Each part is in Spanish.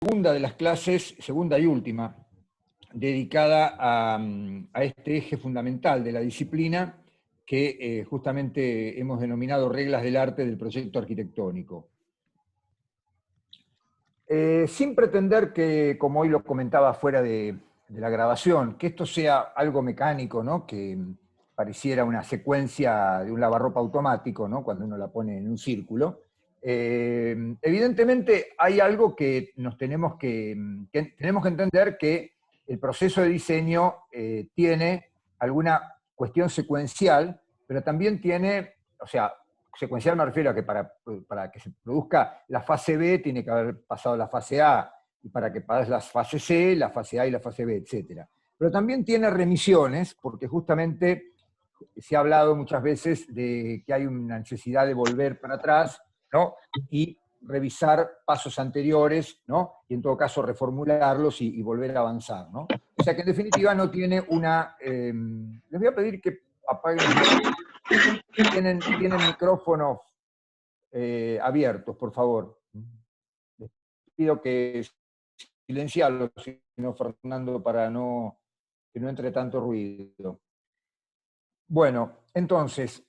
segunda de las clases, segunda y última, dedicada a este eje fundamental de la disciplina que justamente hemos denominado reglas del arte del proyecto arquitectónico. Sin pretender que, como hoy lo comentaba fuera de la grabación, que esto sea algo mecánico, ¿no? Que pareciera una secuencia de un lavarropa automático, ¿no? Cuando uno la pone en un círculo. Evidentemente hay algo que tenemos que entender, que el proceso de diseño tiene alguna cuestión secuencial, pero también tiene, o sea, secuencial me refiero a que para que se produzca la fase B tiene que haber pasado la fase A, y para que pase la fase C, la fase A y la fase B, etc. Pero también tiene remisiones, porque justamente se ha hablado muchas veces de que hay una necesidad de volver para atrás, ¿no? Y revisar pasos anteriores, ¿no? Y en todo caso reformularlos y volver a avanzar, ¿no? O sea que en definitiva no tiene una... les voy a pedir que apaguen tienen micrófonos abiertos, por favor. Les pido que silenciarlos, sino Fernando, para que no entre tanto ruido. Bueno, entonces,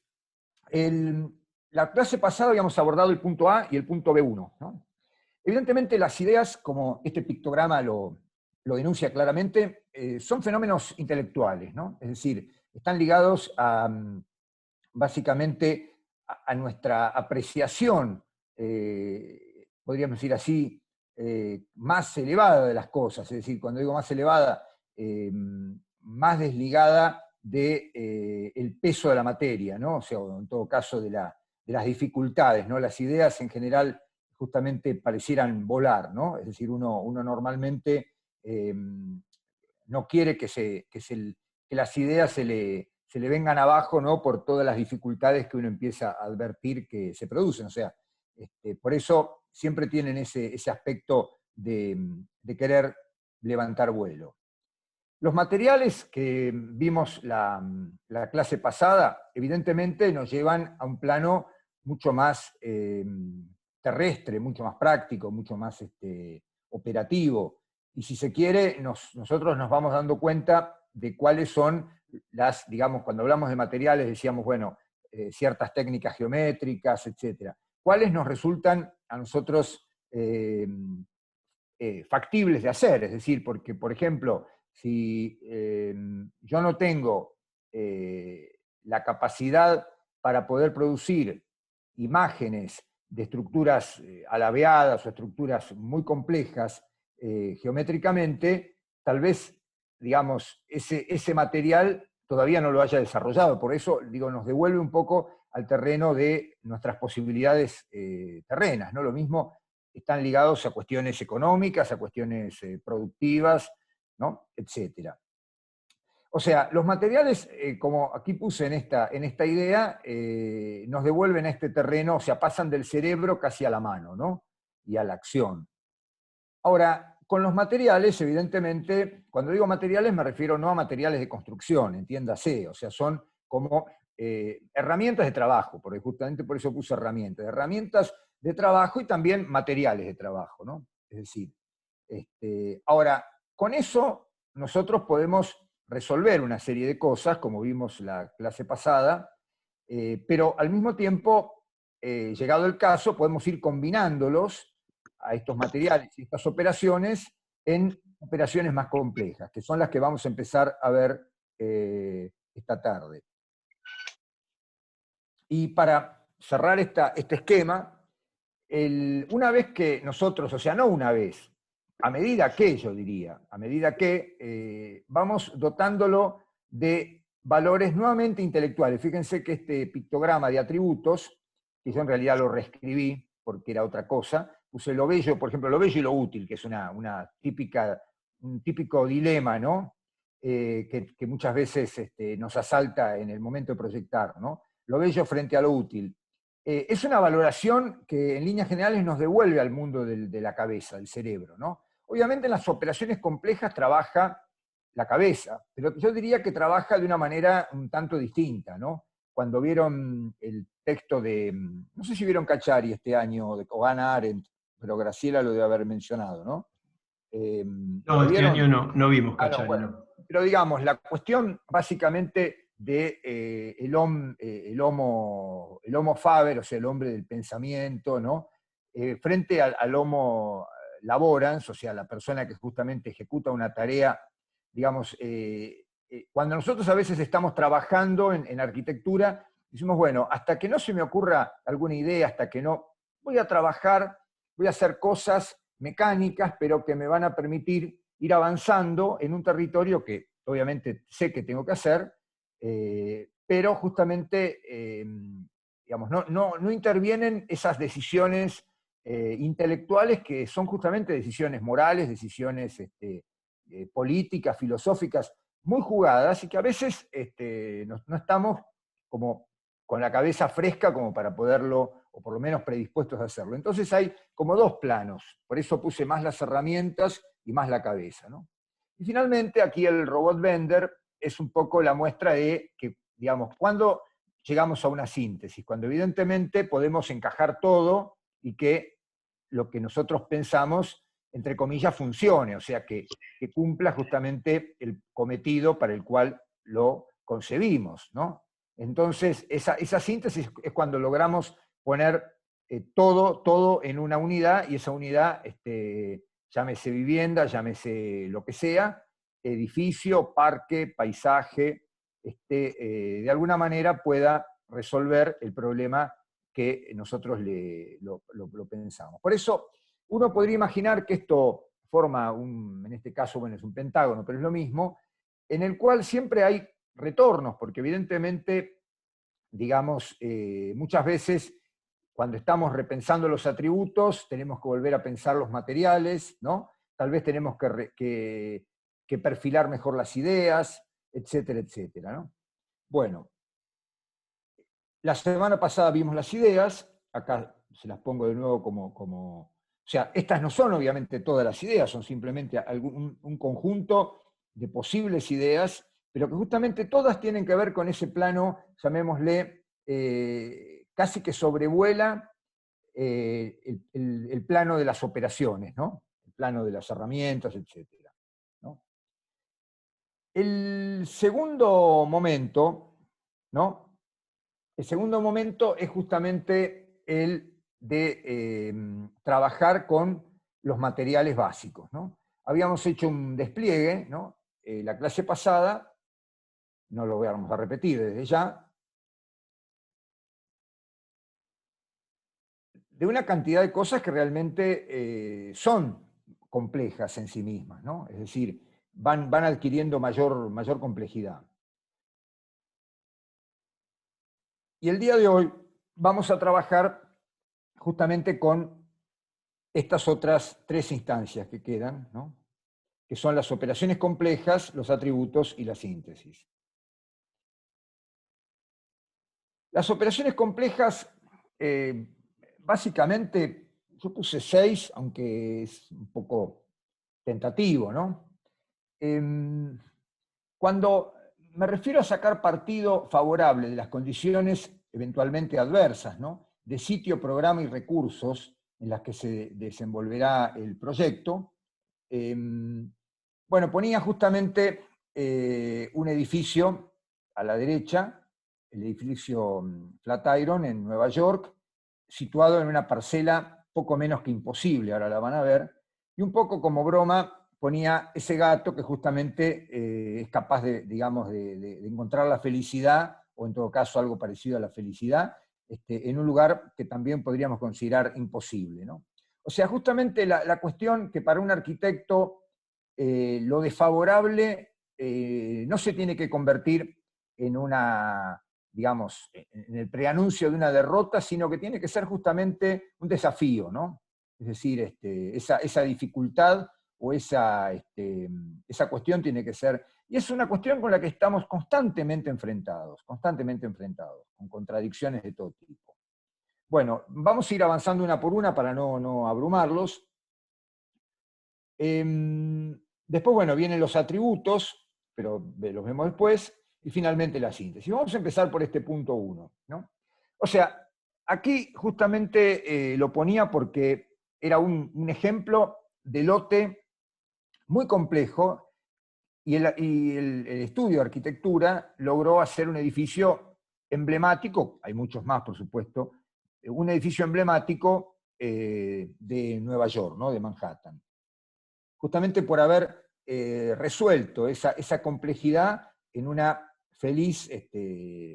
la clase pasada habíamos abordado el punto A y el punto B1, ¿no? Evidentemente las ideas, como este pictograma lo denuncia claramente, son fenómenos intelectuales, ¿no? Es decir, están ligados básicamente a nuestra apreciación, podríamos decir así, más elevada de las cosas. Es decir, cuando digo más elevada, más desligada del peso de la materia, ¿no? O sea, en todo caso de las dificultades, ¿no? Las ideas en general justamente parecieran volar, ¿no? Es decir, uno normalmente no quiere que las ideas se le vengan abajo, ¿no? Por todas las dificultades que uno empieza a advertir que se producen. O sea, por eso siempre tienen ese aspecto de querer levantar vuelo. Los materiales que vimos la clase pasada, evidentemente nos llevan a un plano mucho más terrestre, mucho más práctico, mucho más operativo. Y si se quiere, nosotros nos vamos dando cuenta de cuáles son digamos, cuando hablamos de materiales decíamos, bueno, ciertas técnicas geométricas, etc. ¿Cuáles nos resultan a nosotros factibles de hacer? Es decir, porque, por ejemplo, si yo no tengo la capacidad para poder producir imágenes de estructuras alabeadas o estructuras muy complejas geométricamente, tal vez, digamos, ese material todavía no lo haya desarrollado. Por eso, digo, nos devuelve un poco al terreno de nuestras posibilidades terrenas, ¿no? Lo mismo están ligados a cuestiones económicas, a cuestiones productivas, ¿no? Etcétera. O sea, los materiales, como aquí puse en esta idea, nos devuelven a este terreno, o sea, pasan del cerebro casi a la mano, ¿no? Y a la acción. Ahora, con los materiales, evidentemente, cuando digo materiales me refiero no a materiales de construcción, entiéndase, o sea, son como herramientas de trabajo, porque justamente por eso puse herramientas de trabajo y también materiales de trabajo, ¿no? Es decir, ahora, con eso nosotros podemos resolver una serie de cosas, como vimos la clase pasada, pero al mismo tiempo, llegado el caso, podemos ir combinándolos a estos materiales y estas operaciones en operaciones más complejas, que son las que vamos a empezar a ver esta tarde. Y para cerrar este esquema, una vez que nosotros, o sea, no una vez, a medida que, yo diría, a medida que vamos dotándolo de valores nuevamente intelectuales. Fíjense que este pictograma de atributos, que yo en realidad lo reescribí porque era otra cosa, puse lo bello, por ejemplo, lo bello y lo útil, que es un típico dilema, ¿no? Que muchas veces nos asalta en el momento de proyectar, ¿no? Lo bello frente a lo útil. Es una valoración que en líneas generales nos devuelve al mundo de la cabeza, del cerebro, ¿no? Obviamente en las operaciones complejas trabaja la cabeza, pero yo diría que trabaja de una manera un tanto distinta, ¿no? Cuando vieron el texto no sé si vieron Cacciari este año, o Hannah Arendt, pero Graciela lo debe haber mencionado, ¿no? No, ¿Lo este vieron? año no vimos Ah, no, Cachari, bueno. no. Pero digamos, la cuestión básicamente de el homo faber, o sea, el hombre del pensamiento, ¿no? Frente al homo laborans, o sea, la persona que justamente ejecuta una tarea, digamos, cuando nosotros a veces estamos trabajando en arquitectura, decimos, bueno, hasta que no se me ocurra alguna idea, hasta que no, voy a trabajar, voy a hacer cosas mecánicas, pero que me van a permitir ir avanzando en un territorio que obviamente sé que tengo que hacer, pero justamente, digamos, no intervienen esas decisiones intelectuales que son justamente decisiones morales, decisiones políticas, filosóficas, muy jugadas y que a veces no estamos como con la cabeza fresca como para poderlo, o por lo menos predispuestos a hacerlo. Entonces hay como dos planos, por eso puse más las herramientas y más la cabeza, ¿no? Y finalmente aquí el robot Bender es un poco la muestra de que, digamos, cuando llegamos a una síntesis, cuando evidentemente podemos encajar todo y que lo que nosotros pensamos, entre comillas, funcione, o sea, que cumpla justamente el cometido para el cual lo concebimos, ¿no? Entonces, esa síntesis es cuando logramos poner todo en una unidad y esa unidad, llámese vivienda, llámese lo que sea, edificio, parque, paisaje, de alguna manera pueda resolver el problema que nosotros lo pensamos. Por eso, uno podría imaginar que esto forma en este caso, bueno, es un pentágono, pero es lo mismo, en el cual siempre hay retornos, porque evidentemente, digamos, muchas veces cuando estamos repensando los atributos, tenemos que volver a pensar los materiales, ¿no? Tal vez tenemos que perfilar mejor las ideas, etcétera, etcétera, ¿no? Bueno, la semana pasada vimos las ideas, acá se las pongo de nuevo o sea, estas no son obviamente todas las ideas, son simplemente un conjunto de posibles ideas, pero que justamente todas tienen que ver con ese plano, llamémosle, casi que sobrevuela el plano de las operaciones, ¿no? El plano de las herramientas, etcétera, ¿no? El segundo momento, ¿no? El segundo momento es justamente el de trabajar con los materiales básicos, ¿no? Habíamos hecho un despliegue, ¿no? La clase pasada, no lo vamos a repetir desde ya, de una cantidad de cosas que realmente son complejas en sí mismas, ¿no? Es decir, van adquiriendo mayor complejidad. Y el día de hoy vamos a trabajar justamente con estas otras tres instancias que quedan, ¿no? Que son las operaciones complejas, los atributos y la síntesis. Las operaciones complejas, básicamente, yo puse 6, aunque es un poco tentativo, ¿no? Cuando me refiero a sacar partido favorable de las condiciones eventualmente adversas, ¿no? De sitio, programa y recursos en las que se desenvolverá el proyecto, bueno, ponía justamente un edificio a la derecha, el edificio Flatiron en Nueva York, situado en una parcela poco menos que imposible, ahora la van a ver, y un poco como broma ponía ese gato que justamente es capaz de, digamos, de encontrar la felicidad, o en todo caso algo parecido a la felicidad, en un lugar que también podríamos considerar imposible, ¿no? O sea, justamente la cuestión que para un arquitecto lo desfavorable no se tiene que convertir en una, digamos, en el preanuncio de una derrota, sino que tiene que ser justamente un desafío, ¿no? Es decir, esa dificultad o esa cuestión tiene que ser, y es una cuestión con la que estamos constantemente enfrentados, con contradicciones de todo tipo. Bueno, vamos a ir avanzando una por una para no abrumarlos. Después, bueno, vienen los atributos, pero los vemos después, y finalmente la síntesis. Vamos a empezar por este punto 1, ¿no? O sea, aquí justamente lo ponía porque era un ejemplo de lote muy complejo, y el estudio de arquitectura logró hacer un edificio emblemático, hay muchos más por supuesto, un edificio emblemático de Nueva York, ¿no? De Manhattan. Justamente por haber resuelto esa complejidad en una feliz,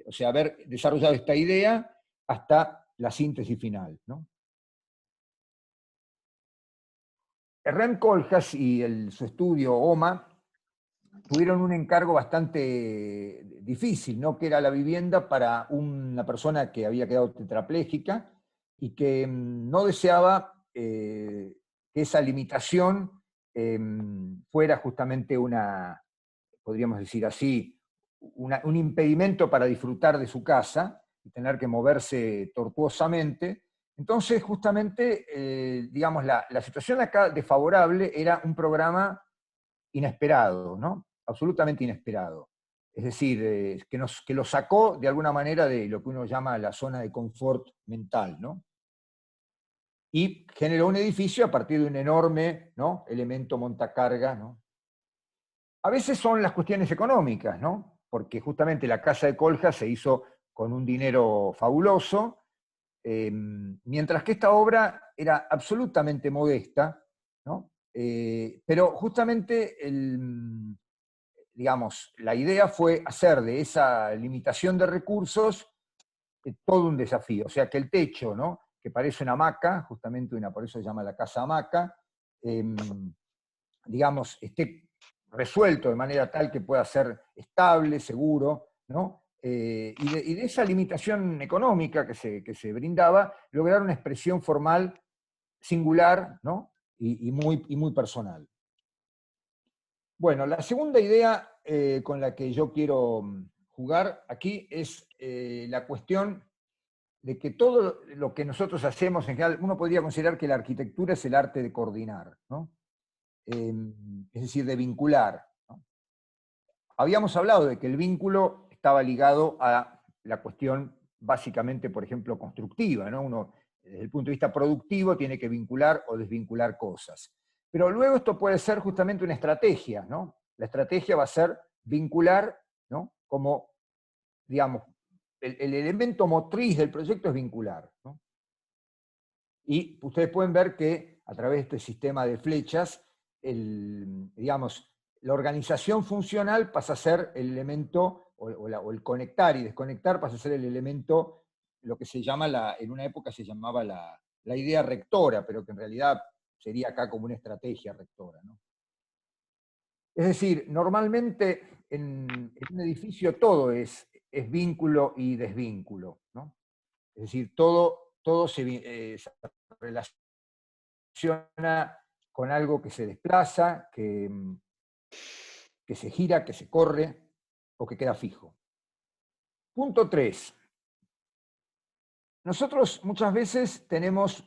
o sea, haber desarrollado esta idea hasta la síntesis final, ¿no? Rem Koolhaas y su estudio OMA tuvieron un encargo bastante difícil, ¿no? Que era la vivienda para una persona que había quedado tetrapléjica y que no deseaba que esa limitación fuera justamente podríamos decir así, un impedimento para disfrutar de su casa y tener que moverse tortuosamente. Entonces, justamente, digamos, la situación acá desfavorable era un programa inesperado, ¿no? Absolutamente inesperado. Es decir, que lo sacó de alguna manera de lo que uno llama la zona de confort mental, ¿no? Y generó un edificio a partir de un enorme, ¿no? Elemento montacarga, ¿no? A veces son las cuestiones económicas, ¿no? Porque justamente la casa de Koolhaas se hizo con un dinero fabuloso, mientras que esta obra era absolutamente modesta, ¿no? Pero justamente digamos, la idea fue hacer de esa limitación de recursos todo un desafío. O sea, que el techo, ¿no? Que parece una hamaca, justamente por eso se llama la casa hamaca, digamos, esté resuelto de manera tal que pueda ser estable, seguro, ¿no? Y de esa limitación económica que se brindaba, lograr una expresión formal singular, ¿no? Y muy personal. Bueno, la segunda idea con la que yo quiero jugar aquí es la cuestión de que todo lo que nosotros hacemos en general, uno podría considerar que la arquitectura es el arte de coordinar, ¿no? Es decir, de vincular, ¿no? Habíamos hablado de que el vínculo estaba ligado a la cuestión básicamente, por ejemplo, constructiva, ¿no? Uno, desde el punto de vista productivo, tiene que vincular o desvincular cosas. Pero luego esto puede ser justamente una estrategia, ¿no? La estrategia va a ser vincular, ¿no? Como, digamos, el elemento motriz del proyecto es vincular, ¿no? Y ustedes pueden ver que a través de este sistema de flechas, digamos, la organización funcional pasa a ser el elemento, o el conectar y desconectar pasa a ser el elemento, lo que se llama, en una época se llamaba la idea rectora, pero que en realidad sería acá como una estrategia rectora, ¿no? Es decir, normalmente en un edificio todo es vínculo y desvínculo, ¿no? Es decir, todo se relaciona con algo que se desplaza, que se gira, que se corre o que queda fijo. Punto 3. Nosotros muchas veces tenemos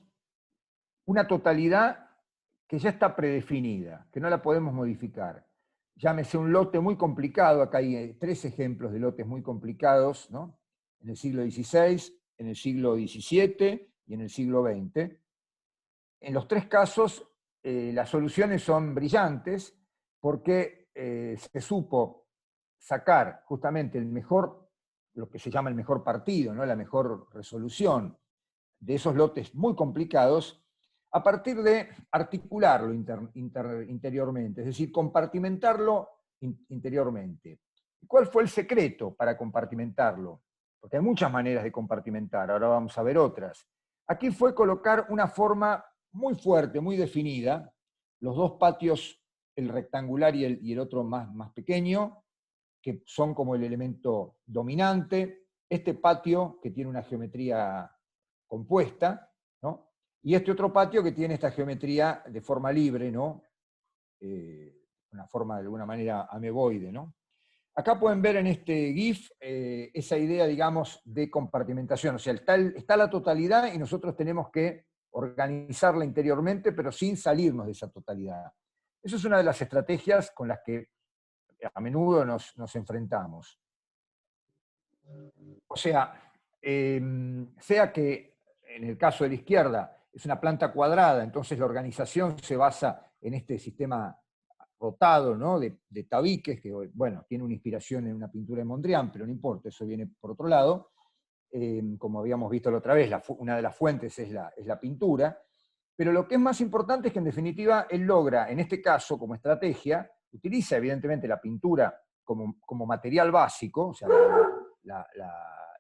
una totalidad que ya está predefinida, que no la podemos modificar. Llámese un lote muy complicado, acá hay 3 ejemplos de lotes muy complicados, ¿no? En el siglo XVI, en el siglo XVII y en el siglo XX. En los 3 casos, las soluciones son brillantes porque se supo sacar justamente lo que se llama el mejor partido, ¿no? La mejor resolución de esos lotes muy complicados, a partir de articularlo interiormente, es decir, compartimentarlo interiormente. ¿Cuál fue el secreto para compartimentarlo? Porque hay muchas maneras de compartimentar, ahora vamos a ver otras. Aquí fue colocar una forma muy fuerte, muy definida, los 2 patios, el rectangular y el otro más pequeño, que son como el elemento dominante, este patio que tiene una geometría compuesta, ¿no? Y este otro patio que tiene esta geometría de forma libre, ¿no? Una forma de alguna manera ameboide, ¿no? Acá pueden ver en este GIF esa idea, digamos, de compartimentación. O sea, está la totalidad y nosotros tenemos que organizarla interiormente, pero sin salirnos de esa totalidad. Esa es una de las estrategias con las que a menudo nos enfrentamos. O sea, sea que en el caso de la izquierda es una planta cuadrada, entonces la organización se basa en este sistema rotado, ¿no? de tabiques, que bueno, tiene una inspiración en una pintura de Mondrian, pero no importa, eso viene por otro lado. Como habíamos visto la otra vez, una de las fuentes es la pintura, pero lo que es más importante es que en definitiva él logra, en este caso como estrategia, utiliza evidentemente la pintura como material básico, o sea,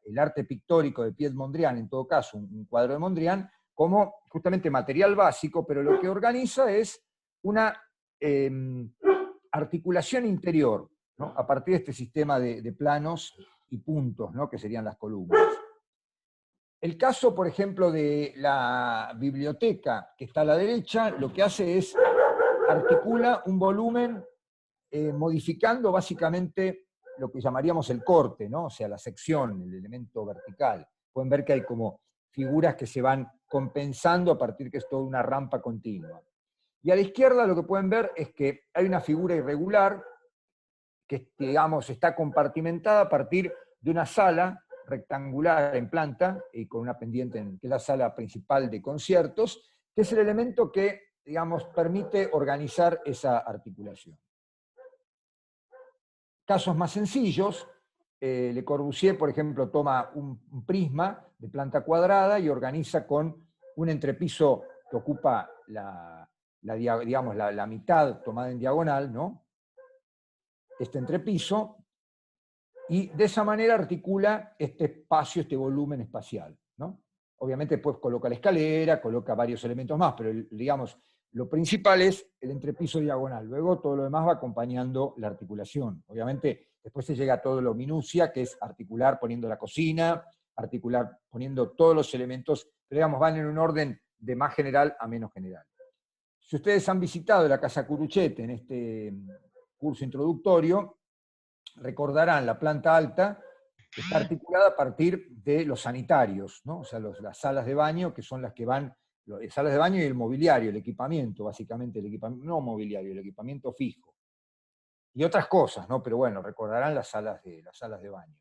el arte pictórico de Piet Mondrian, en todo caso, un cuadro de Mondrian, como justamente material básico, pero lo que organiza es una articulación interior, ¿no? A partir de este sistema de planos y puntos, ¿no? Que serían las columnas. El caso, por ejemplo, de la biblioteca que está a la derecha, lo que hace es articula un volumen modificando básicamente lo que llamaríamos el corte, ¿no? O sea, la sección, el elemento vertical. Pueden ver que hay como figuras que se van compensando a partir que es toda una rampa continua. Y a la izquierda lo que pueden ver es que hay una figura irregular que, digamos, está compartimentada a partir de una sala rectangular en planta y con una pendiente, que es la sala principal de conciertos, que es el elemento que, digamos, permite organizar esa articulación. Casos más sencillos, Le Corbusier, por ejemplo, toma un prisma de planta cuadrada y organiza con un entrepiso que ocupa digamos, la mitad tomada en diagonal, ¿no? Este entrepiso, y de esa manera articula este espacio, este volumen espacial, ¿no? Obviamente después coloca la escalera, coloca varios elementos más, pero digamos, lo principal es el entrepiso diagonal. Luego todo lo demás va acompañando la articulación. Obviamente después se llega a todo lo minucia, que es articular poniendo la cocina, articular poniendo todos los elementos, pero digamos, van en un orden de más general a menos general. Si ustedes han visitado la Casa Curuchet en este curso introductorio, recordarán la planta alta que está articulada a partir de los sanitarios, ¿no? O sea, las salas de baño, que son las que van, salas de baño y el mobiliario, el equipamiento, básicamente, el equipamiento, no mobiliario, el equipamiento fijo. Y otras cosas, ¿no? Pero bueno, recordarán las salas de baño.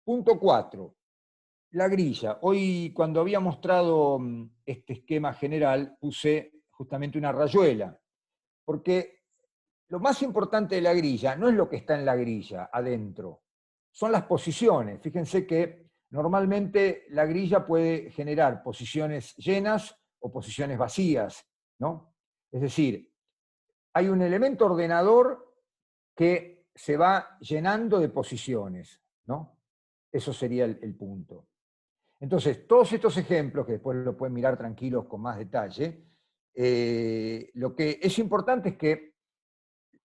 Punto 4. La grilla. Hoy, cuando había mostrado este esquema general, puse justamente una rayuela, porque lo más importante de la grilla no es lo que está en la grilla adentro, son las posiciones. Fíjense que normalmente la grilla puede generar posiciones llenas o posiciones vacías, ¿no? Es decir, hay un elemento ordenador que se va llenando de posiciones, ¿no? Eso sería el punto. Entonces, todos estos ejemplos, que después lo pueden mirar tranquilos con más detalle, lo que es importante es que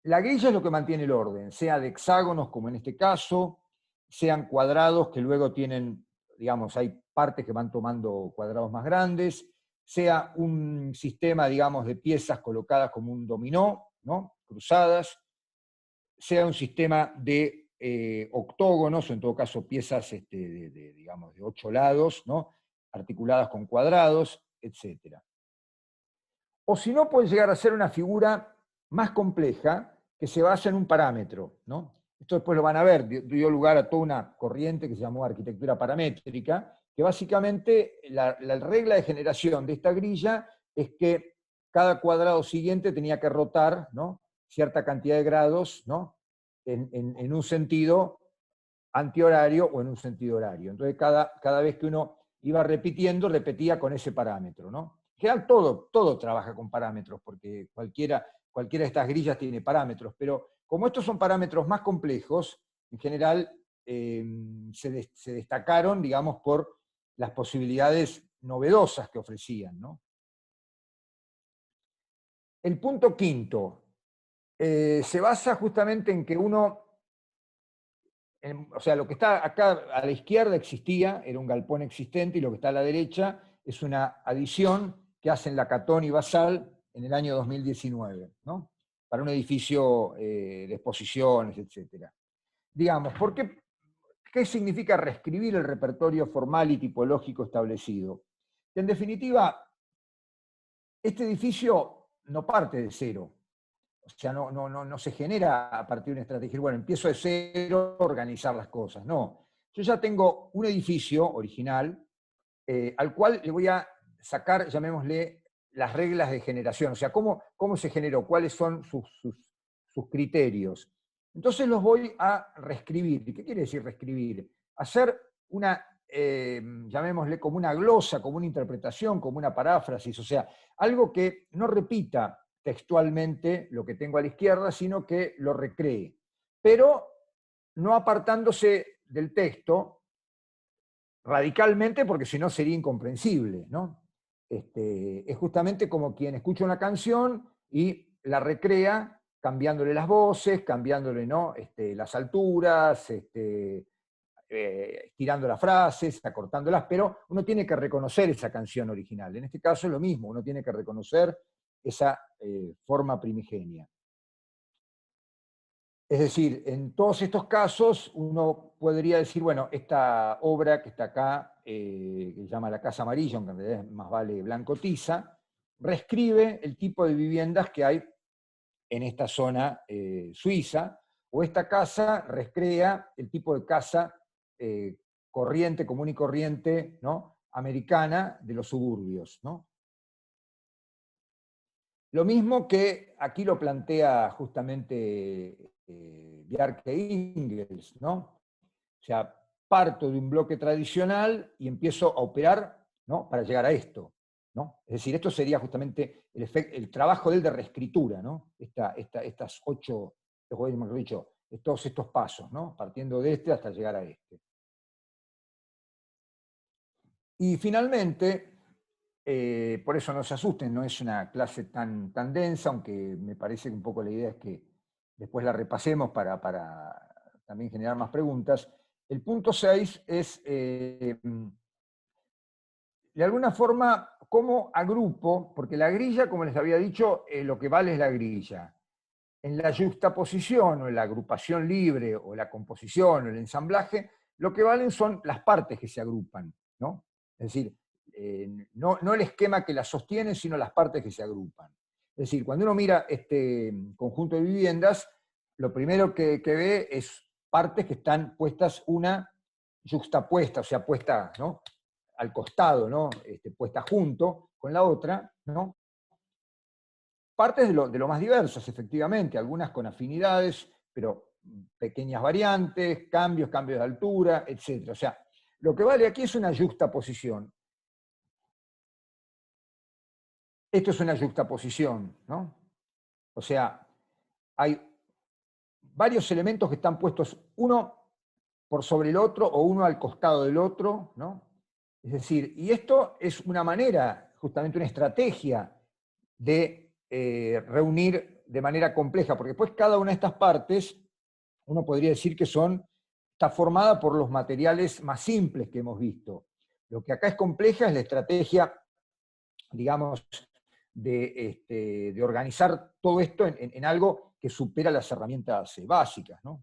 la grilla es lo que mantiene el orden, sea de hexágonos, como en este caso, sean cuadrados que luego tienen, digamos, hay partes que van tomando cuadrados más grandes, sea un sistema, digamos, de piezas colocadas como un dominó, ¿no? Cruzadas, sea un sistema de octógonos, o en todo caso piezas digamos, de 8 lados, ¿no? Articuladas con cuadrados, etc. O si no, puede llegar a ser una figura más compleja que se basa en un parámetro, ¿no? Esto después lo van a ver, dio lugar a toda una corriente que se llamó arquitectura paramétrica, que básicamente la regla de generación de esta grilla es que cada cuadrado siguiente tenía que rotar, ¿no? Cierta cantidad de grados, ¿no? En un sentido antihorario o en un sentido horario. Entonces cada vez que uno iba repitiendo, repetía con ese parámetro, ¿no? En general todo trabaja con parámetros, porque cualquiera de estas grillas tiene parámetros, pero como estos son parámetros más complejos, en general se destacaron, digamos, por las posibilidades novedosas que ofrecían, ¿no? El punto quinto se basa justamente en que uno, o sea, lo que está acá a la izquierda existía, era un galpón existente, y lo que está a la derecha es una adición que hacen Lacatón y Basal en el año 2019, ¿no? Para un edificio de exposiciones, etc. Digamos, ¿qué significa reescribir el repertorio formal y tipológico establecido? En definitiva, este edificio no parte de cero. O sea, no se genera a partir de una estrategia. Bueno, empiezo de cero a organizar las cosas. No. Yo ya tengo un edificio original al cual le voy a sacar, llamémosle, las reglas de generación, o sea, cómo se generó, cuáles son sus criterios. Entonces los voy a reescribir. ¿Y qué quiere decir reescribir? Hacer una, llamémosle como una glosa, como una interpretación, como una paráfrasis, o sea, algo que no repita textualmente lo que tengo a la izquierda, sino que lo recree, pero no apartándose del texto radicalmente, porque si no sería incomprensible, ¿no? Es justamente como quien escucha una canción y la recrea cambiándole las voces, cambiándole, ¿no? Las alturas, estirando las frases, acortándolas, pero uno tiene que reconocer esa canción original. En este caso es lo mismo, uno tiene que reconocer esa forma primigenia. Es decir, en todos estos casos uno podría decir, bueno, esta obra que está acá, que se llama La Casa Amarilla, aunque en realidad más vale Blanco Tiza, reescribe el tipo de viviendas que hay en esta zona suiza, o esta casa recrea el tipo de casa corriente, común y corriente, ¿no? Americana de los suburbios, ¿no? Lo mismo que aquí lo plantea justamente Bjarke Ingels, ¿no? O sea, parto de un bloque tradicional y empiezo a operar, ¿no? Para llegar a esto, ¿no? Es decir, esto sería justamente el trabajo de él de reescritura, ¿no? Estas 8, mejor dicho, todos estos pasos, ¿no? Partiendo de este hasta llegar a este. Y finalmente, por eso no se asusten, no es una clase tan densa, aunque me parece que un poco la idea es que después la repasemos para también generar más preguntas. El punto 6 es, de alguna forma, cómo agrupo, porque la grilla, como les había dicho, lo que vale es la grilla. En la juxtaposición o en la agrupación libre o la composición o el ensamblaje, lo que valen son las partes que se agrupan, ¿no? Es decir, no el esquema que las sostiene, sino las partes que se agrupan. Es decir, cuando uno mira este conjunto de viviendas, lo primero que ve es partes que están puestas una juxtapuesta, o sea, puesta, ¿no? Al costado, ¿no? Puesta junto con la otra, ¿no? Partes de lo más diversas, efectivamente, algunas con afinidades, pero pequeñas variantes, cambios de altura, etc. O sea, lo que vale aquí es una juxtaposición. Esto es una juxtaposición, ¿no? O sea, hay varios elementos que están puestos uno por sobre el otro o uno al costado del otro, ¿no? Es decir, y esto es una manera, justamente una estrategia de reunir de manera compleja, porque después cada una de estas partes, uno podría decir que está formada por los materiales más simples que hemos visto. Lo que acá es compleja es la estrategia, digamos, de organizar todo esto en algo que supera las herramientas básicas, ¿no?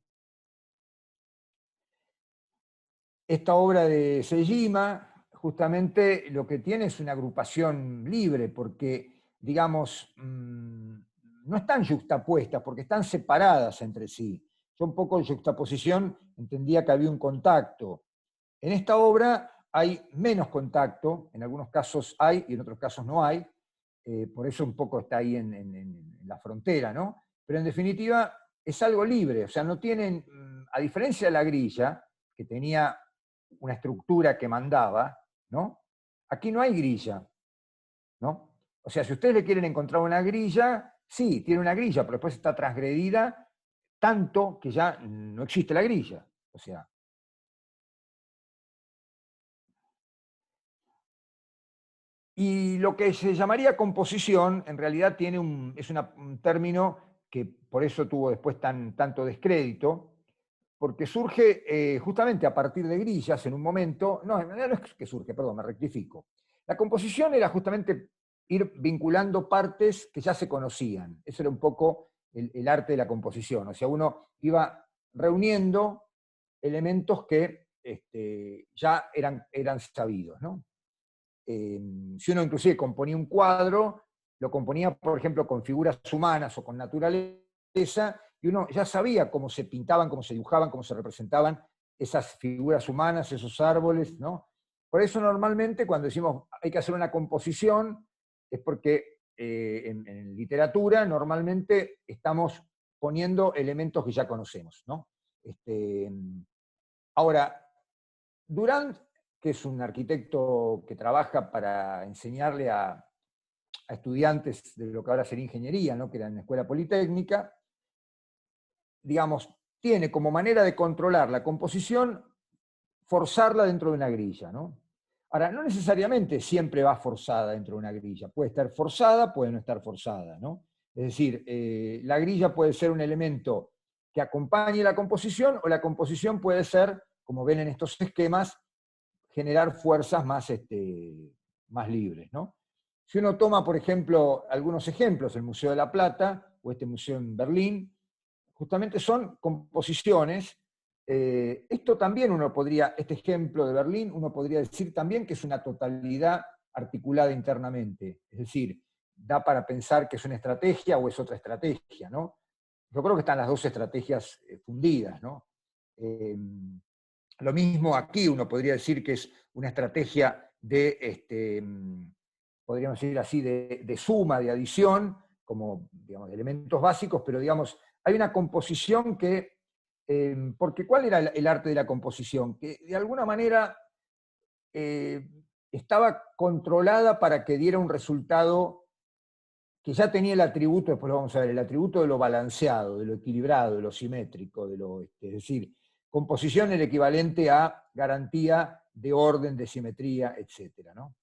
Esta obra de Sejima, justamente lo que tiene es una agrupación libre, porque, digamos, no están yuxtapuestas, porque están separadas entre sí. Yo un poco en yuxtaposición entendía que había un contacto. En esta obra hay menos contacto, en algunos casos hay y en otros casos no hay, por eso un poco está ahí en la frontera, ¿no? Pero en definitiva es algo libre, o sea, no tienen, a diferencia de la grilla, que tenía una estructura que mandaba, ¿no? Aquí no hay grilla, ¿no? O sea, si ustedes le quieren encontrar una grilla, sí, tiene una grilla, pero después está transgredida tanto que ya no existe la grilla. O sea, y lo que se llamaría composición, en realidad es un término que por eso tuvo después tanto descrédito, porque surge justamente a partir de grillas en un momento, no, en realidad no es que surge, perdón, me rectifico. La composición era justamente ir vinculando partes que ya se conocían. Eso era un poco el arte de la composición. O sea, uno iba reuniendo elementos que ya eran sabidos, ¿no? Si uno inclusive componía un cuadro, lo componía, por ejemplo, con figuras humanas o con naturaleza, y uno ya sabía cómo se pintaban, cómo se dibujaban, cómo se representaban esas figuras humanas, esos árboles, ¿no? Por eso normalmente cuando decimos hay que hacer una composición, es porque en literatura normalmente estamos poniendo elementos que ya conocemos, ¿no? Ahora, Durand, que es un arquitecto que trabaja para enseñarle a estudiantes de lo que ahora sería ingeniería, ¿no? Que era en la escuela politécnica, digamos, tiene como manera de controlar la composición forzarla dentro de una grilla, ¿no? Ahora, no necesariamente siempre va forzada dentro de una grilla. Puede estar forzada, puede no estar forzada, ¿no? Es decir, la grilla puede ser un elemento que acompañe la composición, o la composición puede ser, como ven en estos esquemas, generar fuerzas más, más libres, ¿no? Si uno toma, por ejemplo, algunos ejemplos, el Museo de la Plata o este museo en Berlín, justamente son composiciones. Esto también uno podría, este ejemplo de Berlín, uno podría decir también que es una totalidad articulada internamente. Es decir, da para pensar que es una estrategia o es otra estrategia, ¿no? Yo creo que están las dos estrategias fundidas, ¿no? Lo mismo aquí, uno podría decir que es una estrategia de, podríamos decir así, de suma, de adición, como digamos, de elementos básicos, pero digamos, hay una composición que, porque ¿cuál era el arte de la composición? Que de alguna manera eh, estaba controlada para que diera un resultado que ya tenía el atributo, después lo vamos a ver, el atributo de lo balanceado, de lo equilibrado, de lo simétrico, es decir, composición el equivalente a garantía de orden, de simetría, etc., ¿no?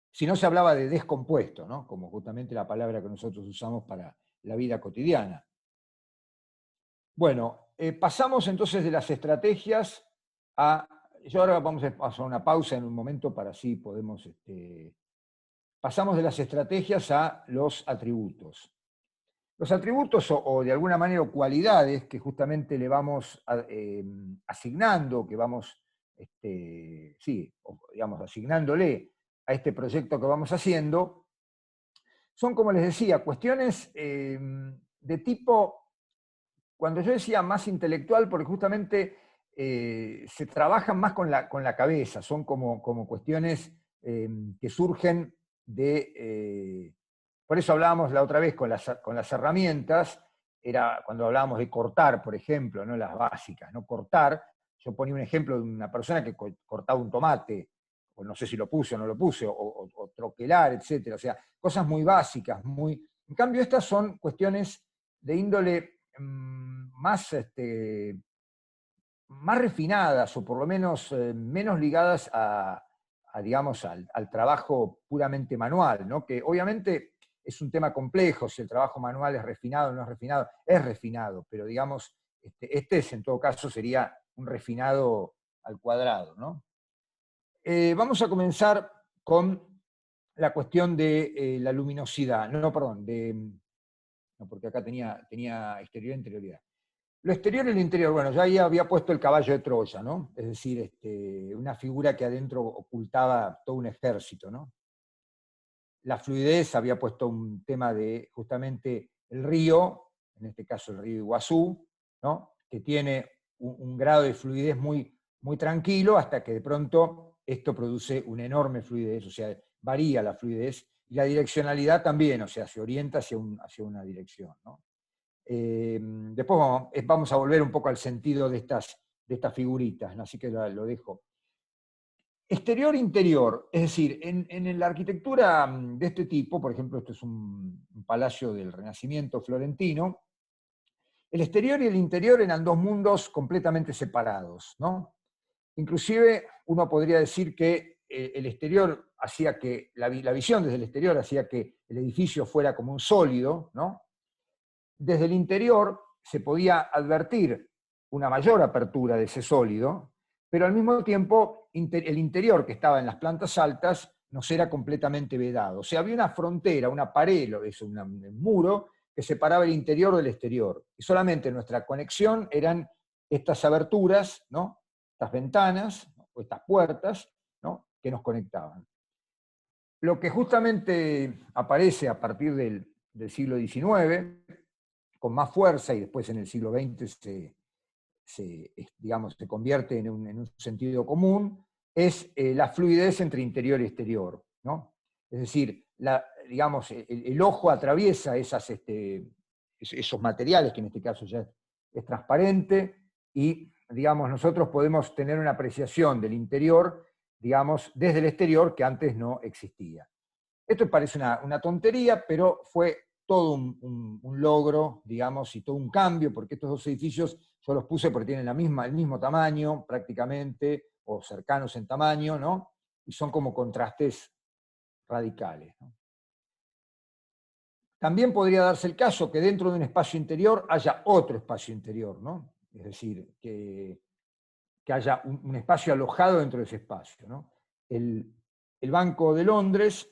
Si no se hablaba de descompuesto, ¿no? Como justamente la palabra que nosotros usamos para la vida cotidiana. Bueno, pasamos entonces de las estrategias a... Yo ahora vamos a hacer una pausa en un momento para así podemos... pasamos de las estrategias a los atributos. Los atributos o de alguna manera cualidades que justamente le vamos asignando, que vamos, sí, digamos, asignándole a este proyecto que vamos haciendo, son, como les decía, cuestiones de tipo, cuando yo decía más intelectual, porque justamente se trabajan más con la cabeza, son como cuestiones que surgen de... por eso hablábamos la otra vez con las herramientas, era cuando hablábamos de cortar, por ejemplo, ¿no? Las básicas, ¿no? Cortar, yo ponía un ejemplo de una persona que cortaba un tomate, o no sé si lo puse o no lo puse, o troquelar, etc. O sea, cosas muy básicas, muy... En cambio, estas son cuestiones de índole más, más refinadas, o por lo menos menos ligadas digamos, al trabajo puramente manual, ¿no? Que obviamente es un tema complejo, si el trabajo manual es refinado o no es refinado, pero digamos, en todo caso sería un refinado al cuadrado, ¿no? Vamos a comenzar con la cuestión de la luminosidad, no, perdón, no, porque acá tenía exterior e interioridad. Lo exterior y lo interior, bueno, ya ahí había puesto el caballo de Troya, ¿no? Es decir, una figura que adentro ocultaba todo un ejército, ¿no? La fluidez, había puesto un tema de justamente el río, en este caso el río Iguazú, ¿no? Que tiene un grado de fluidez muy, muy tranquilo hasta que de pronto esto produce una enorme fluidez, o sea, varía la fluidez, y la direccionalidad también, o sea, se orienta hacia una dirección, ¿no? Después vamos a volver un poco al sentido de estas figuritas, ¿no? Así que lo dejo. Exterior-interior, es decir, en la arquitectura de este tipo, por ejemplo, esto es un palacio del Renacimiento florentino, el exterior y el interior eran dos mundos completamente separados, ¿no? Inclusive uno podría decir que el exterior hacía que, la visión desde el exterior hacía que el edificio fuera como un sólido, ¿no? Desde el interior se podía advertir una mayor apertura de ese sólido, pero al mismo tiempo el interior que estaba en las plantas altas nos era completamente vedado. O sea, había una frontera, una pared, un muro que separaba el interior del exterior. Y solamente nuestra conexión eran estas aberturas, ¿no? Estas ventanas, o estas puertas, ¿no? Que nos conectaban. Lo que justamente aparece a partir del siglo XIX, con más fuerza, y después en el siglo XX digamos, se convierte en un sentido común, es la fluidez entre interior y exterior, ¿no? Es decir, digamos, el ojo atraviesa esos materiales, que en este caso ya es transparente, y digamos, nosotros podemos tener una apreciación del interior, digamos, desde el exterior que antes no existía. Esto parece una tontería, pero fue todo un logro, digamos, y todo un cambio, porque estos dos edificios yo los puse porque tienen el mismo tamaño prácticamente, o cercanos en tamaño, ¿no? Y son como contrastes radicales, ¿no? También podría darse el caso que dentro de un espacio interior haya otro espacio interior, ¿no? Es decir, que haya un espacio alojado dentro de ese espacio, ¿no? El Banco de Londres,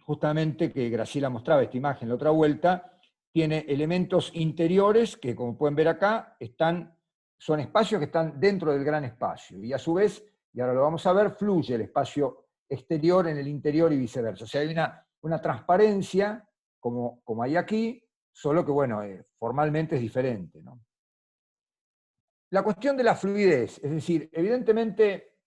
justamente, que Graciela mostraba esta imagen la otra vuelta, tiene elementos interiores que, como pueden ver acá, son espacios que están dentro del gran espacio, y a su vez, y ahora lo vamos a ver, fluye el espacio exterior en el interior y viceversa. O sea, hay una transparencia, como hay aquí, solo que, bueno, formalmente es diferente, ¿no? La cuestión de la fluidez, es decir, evidentemente,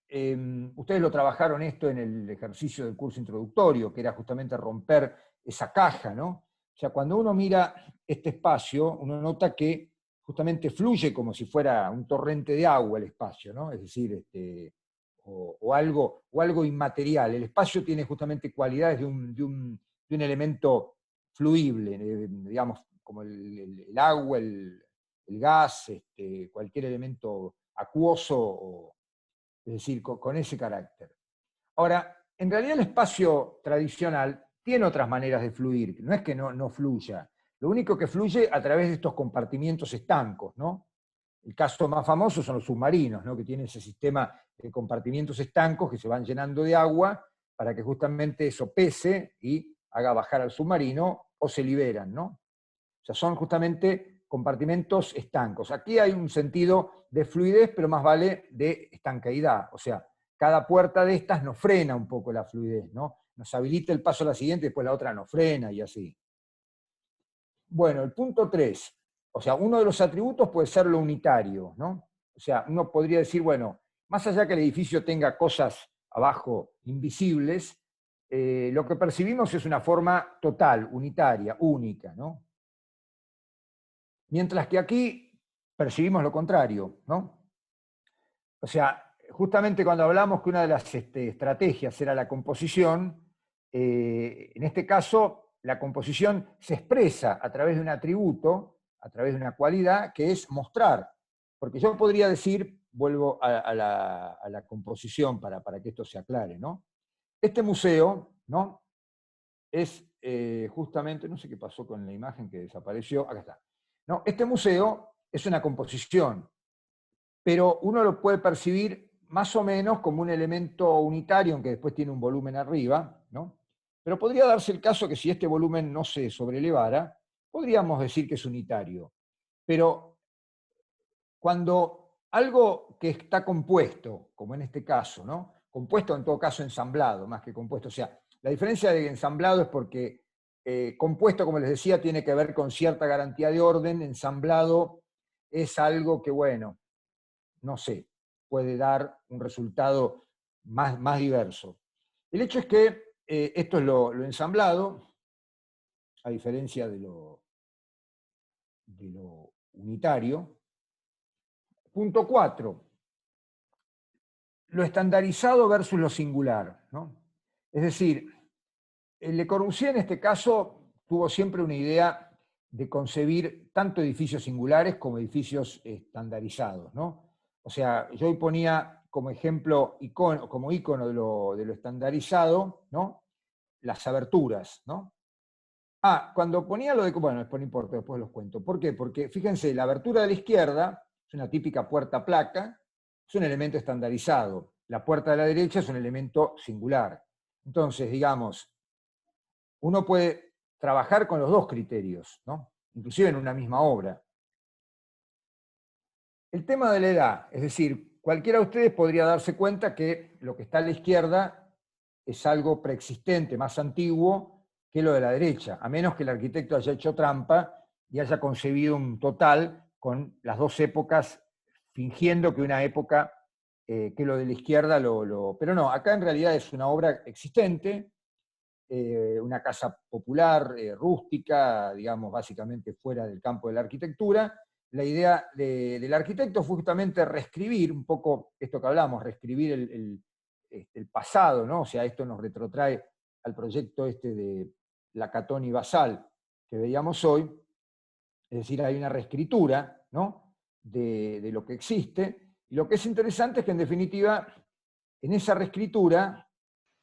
ustedes lo trabajaron esto en el ejercicio del curso introductorio, que era justamente romper esa caja, ¿no? O sea, cuando uno mira este espacio, uno nota que justamente fluye como si fuera un torrente de agua el espacio, ¿no? Es decir, o algo inmaterial. El espacio tiene justamente cualidades de un elemento fluible, digamos, como el agua, el gas, cualquier elemento acuoso, es decir, con ese carácter. Ahora, en realidad el espacio tradicional tiene otras maneras de fluir, no es que no fluya, lo único que fluye a través de estos compartimientos estancos, ¿no? El caso más famoso son los submarinos, ¿no? Que tienen ese sistema de compartimientos estancos que se van llenando de agua para que justamente eso pese y haga bajar al submarino, o se liberan, ¿no? O sea, son justamente compartimentos estancos. Aquí hay un sentido de fluidez, pero más vale de estancaidad. O sea, cada puerta de estas nos frena un poco la fluidez, ¿no? Nos habilita el paso a la siguiente, después la otra nos frena y así. Bueno, el punto 3. O sea, uno de los atributos puede ser lo unitario, ¿no? O sea, uno podría decir, bueno, más allá que el edificio tenga cosas abajo invisibles, lo que percibimos es una forma total, unitaria, única, ¿no? Mientras que aquí percibimos lo contrario, ¿no? O sea, justamente cuando hablamos que una de las estrategias era la composición, en este caso la composición se expresa a través de un atributo, a través de una cualidad, que es mostrar. Porque yo podría decir, vuelvo a la composición para que esto se aclare, ¿no? Este museo, ¿no? Es justamente, no sé qué pasó con la imagen que desapareció, acá está. No, este museo es una composición, pero uno lo puede percibir más o menos como un elemento unitario, aunque después tiene un volumen arriba, ¿no? Pero podría darse el caso que si este volumen no se sobrelevara, podríamos decir que es unitario. Pero cuando algo que está compuesto, como en este caso, ¿no? Compuesto en todo caso ensamblado, más que compuesto, o sea, la diferencia de ensamblado es porque compuesto, como les decía, tiene que ver con cierta garantía de orden, ensamblado es algo que, bueno, no sé, puede dar un resultado más diverso. El hecho es que esto es lo ensamblado, a diferencia de lo unitario. Punto 4, lo estandarizado versus lo singular, ¿no? Es decir, Le Corbusier en este caso tuvo siempre una idea de concebir tanto edificios singulares como edificios estandarizados, ¿no? O sea, yo ponía como ejemplo, como ícono de lo estandarizado, ¿no? Las aberturas, ¿no? Cuando ponía lo de, bueno, después no importa, después los cuento. ¿Por qué? Porque fíjense, la abertura de la izquierda es una típica puerta placa, es un elemento estandarizado. La puerta de la derecha es un elemento singular. Entonces, digamos, uno puede trabajar con los dos criterios, ¿no? Inclusive en una misma obra. El tema de la edad, es decir, cualquiera de ustedes podría darse cuenta que lo que está a la izquierda es algo preexistente, más antiguo que lo de la derecha, a menos que el arquitecto haya hecho trampa y haya concebido un total con las dos épocas, fingiendo que una época, que lo de la izquierda Pero no, acá en realidad es una obra existente, una casa popular, rústica, digamos, básicamente fuera del campo de la arquitectura. La idea del arquitecto fue justamente reescribir un poco esto que hablamos, reescribir el pasado, ¿no? O sea, esto nos retrotrae al proyecto este de Lacattoni y Basal que veíamos hoy, es decir, hay una reescritura, ¿no? de lo que existe, y lo que es interesante es que en definitiva, en esa reescritura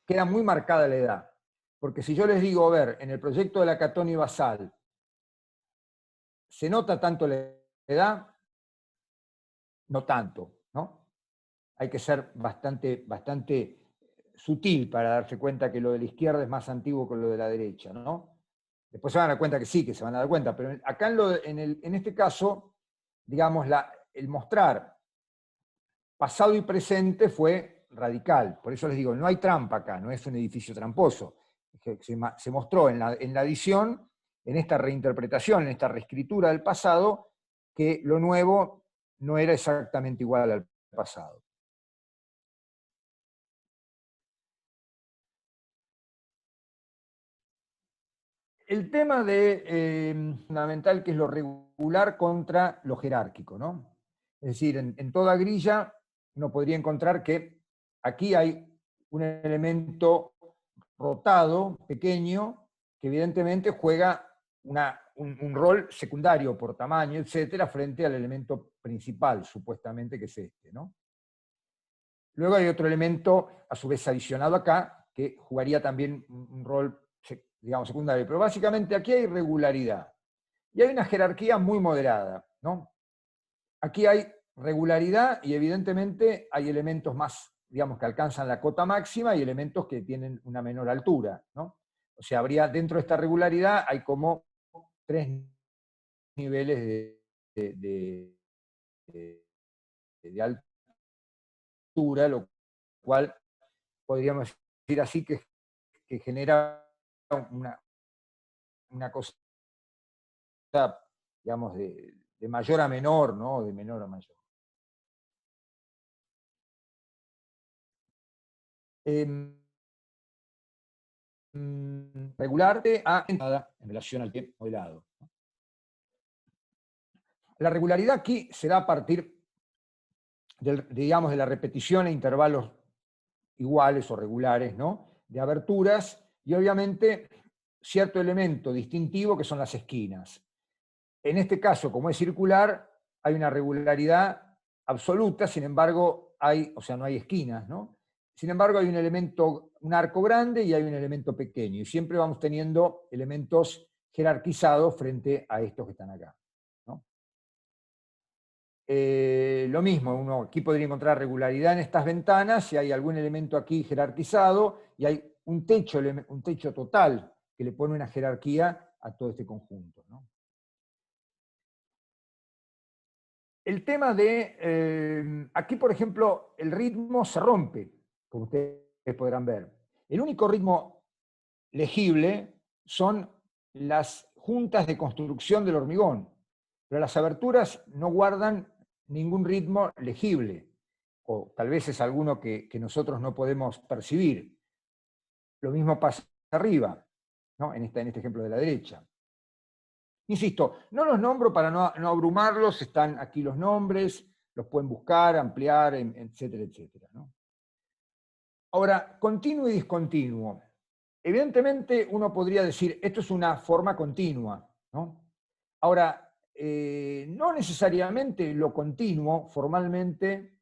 queda muy marcada la edad, porque si yo les digo, a ver, en el proyecto de Lacattoni y Basal, ¿se nota tanto la edad? No tanto, ¿no? Hay que ser bastante sutil para darse cuenta que lo de la izquierda es más antiguo que lo de la derecha, ¿no? Después se van a dar cuenta que sí, que se van a dar cuenta, pero acá en este caso, digamos, el mostrar pasado y presente fue radical. Por eso les digo, no hay trampa acá, no es un edificio tramposo. Se mostró en la edición, en esta reinterpretación, en esta reescritura del pasado, que lo nuevo no era exactamente igual al pasado. El tema fundamental que es lo regular contra lo jerárquico, ¿no? Es decir, en toda grilla uno podría encontrar que aquí hay un elemento rotado, pequeño, que evidentemente juega un rol secundario por tamaño, etcétera, frente al elemento principal, supuestamente, que es este, ¿no? Luego hay otro elemento, a su vez adicionado acá, que jugaría también un rol, digamos, secundario. Pero básicamente aquí hay regularidad. Y hay una jerarquía muy moderada, ¿no? Aquí hay regularidad y evidentemente hay elementos más, digamos, que alcanzan la cota máxima y elementos que tienen una menor altura, ¿no? O sea, habría dentro de esta regularidad hay como 3 niveles de altura, lo cual podríamos decir así que genera una cosa, digamos, de mayor a menor, ¿no? De menor a mayor. Regular a en relación al tiempo modelado. La regularidad aquí se da a partir digamos, de la repetición a intervalos iguales o regulares, ¿no? De aberturas y obviamente cierto elemento distintivo que son las esquinas. En este caso, como es circular, hay una regularidad absoluta, sin embargo, no hay esquinas, ¿no? Sin embargo, hay un elemento, un arco grande y hay un elemento pequeño, y siempre vamos teniendo elementos jerarquizados frente a estos que están acá, ¿no? Lo mismo, uno aquí podría encontrar regularidad en estas ventanas si hay algún elemento aquí jerarquizado y hay un techo total que le pone una jerarquía a todo este conjunto, ¿no? El tema aquí por ejemplo, el ritmo se rompe, como ustedes podrán ver. El único ritmo legible son las juntas de construcción del hormigón, pero las aberturas no guardan ningún ritmo legible, o tal vez es alguno que nosotros no podemos percibir. Lo mismo pasa arriba, ¿no? en este ejemplo de la derecha. Insisto, no los nombro para no abrumarlos, están aquí los nombres, los pueden buscar, ampliar, etcétera, etcétera, ¿no? Ahora, continuo y discontinuo. Evidentemente uno podría decir, esto es una forma continua, ¿no? Ahora, no necesariamente lo continuo formalmente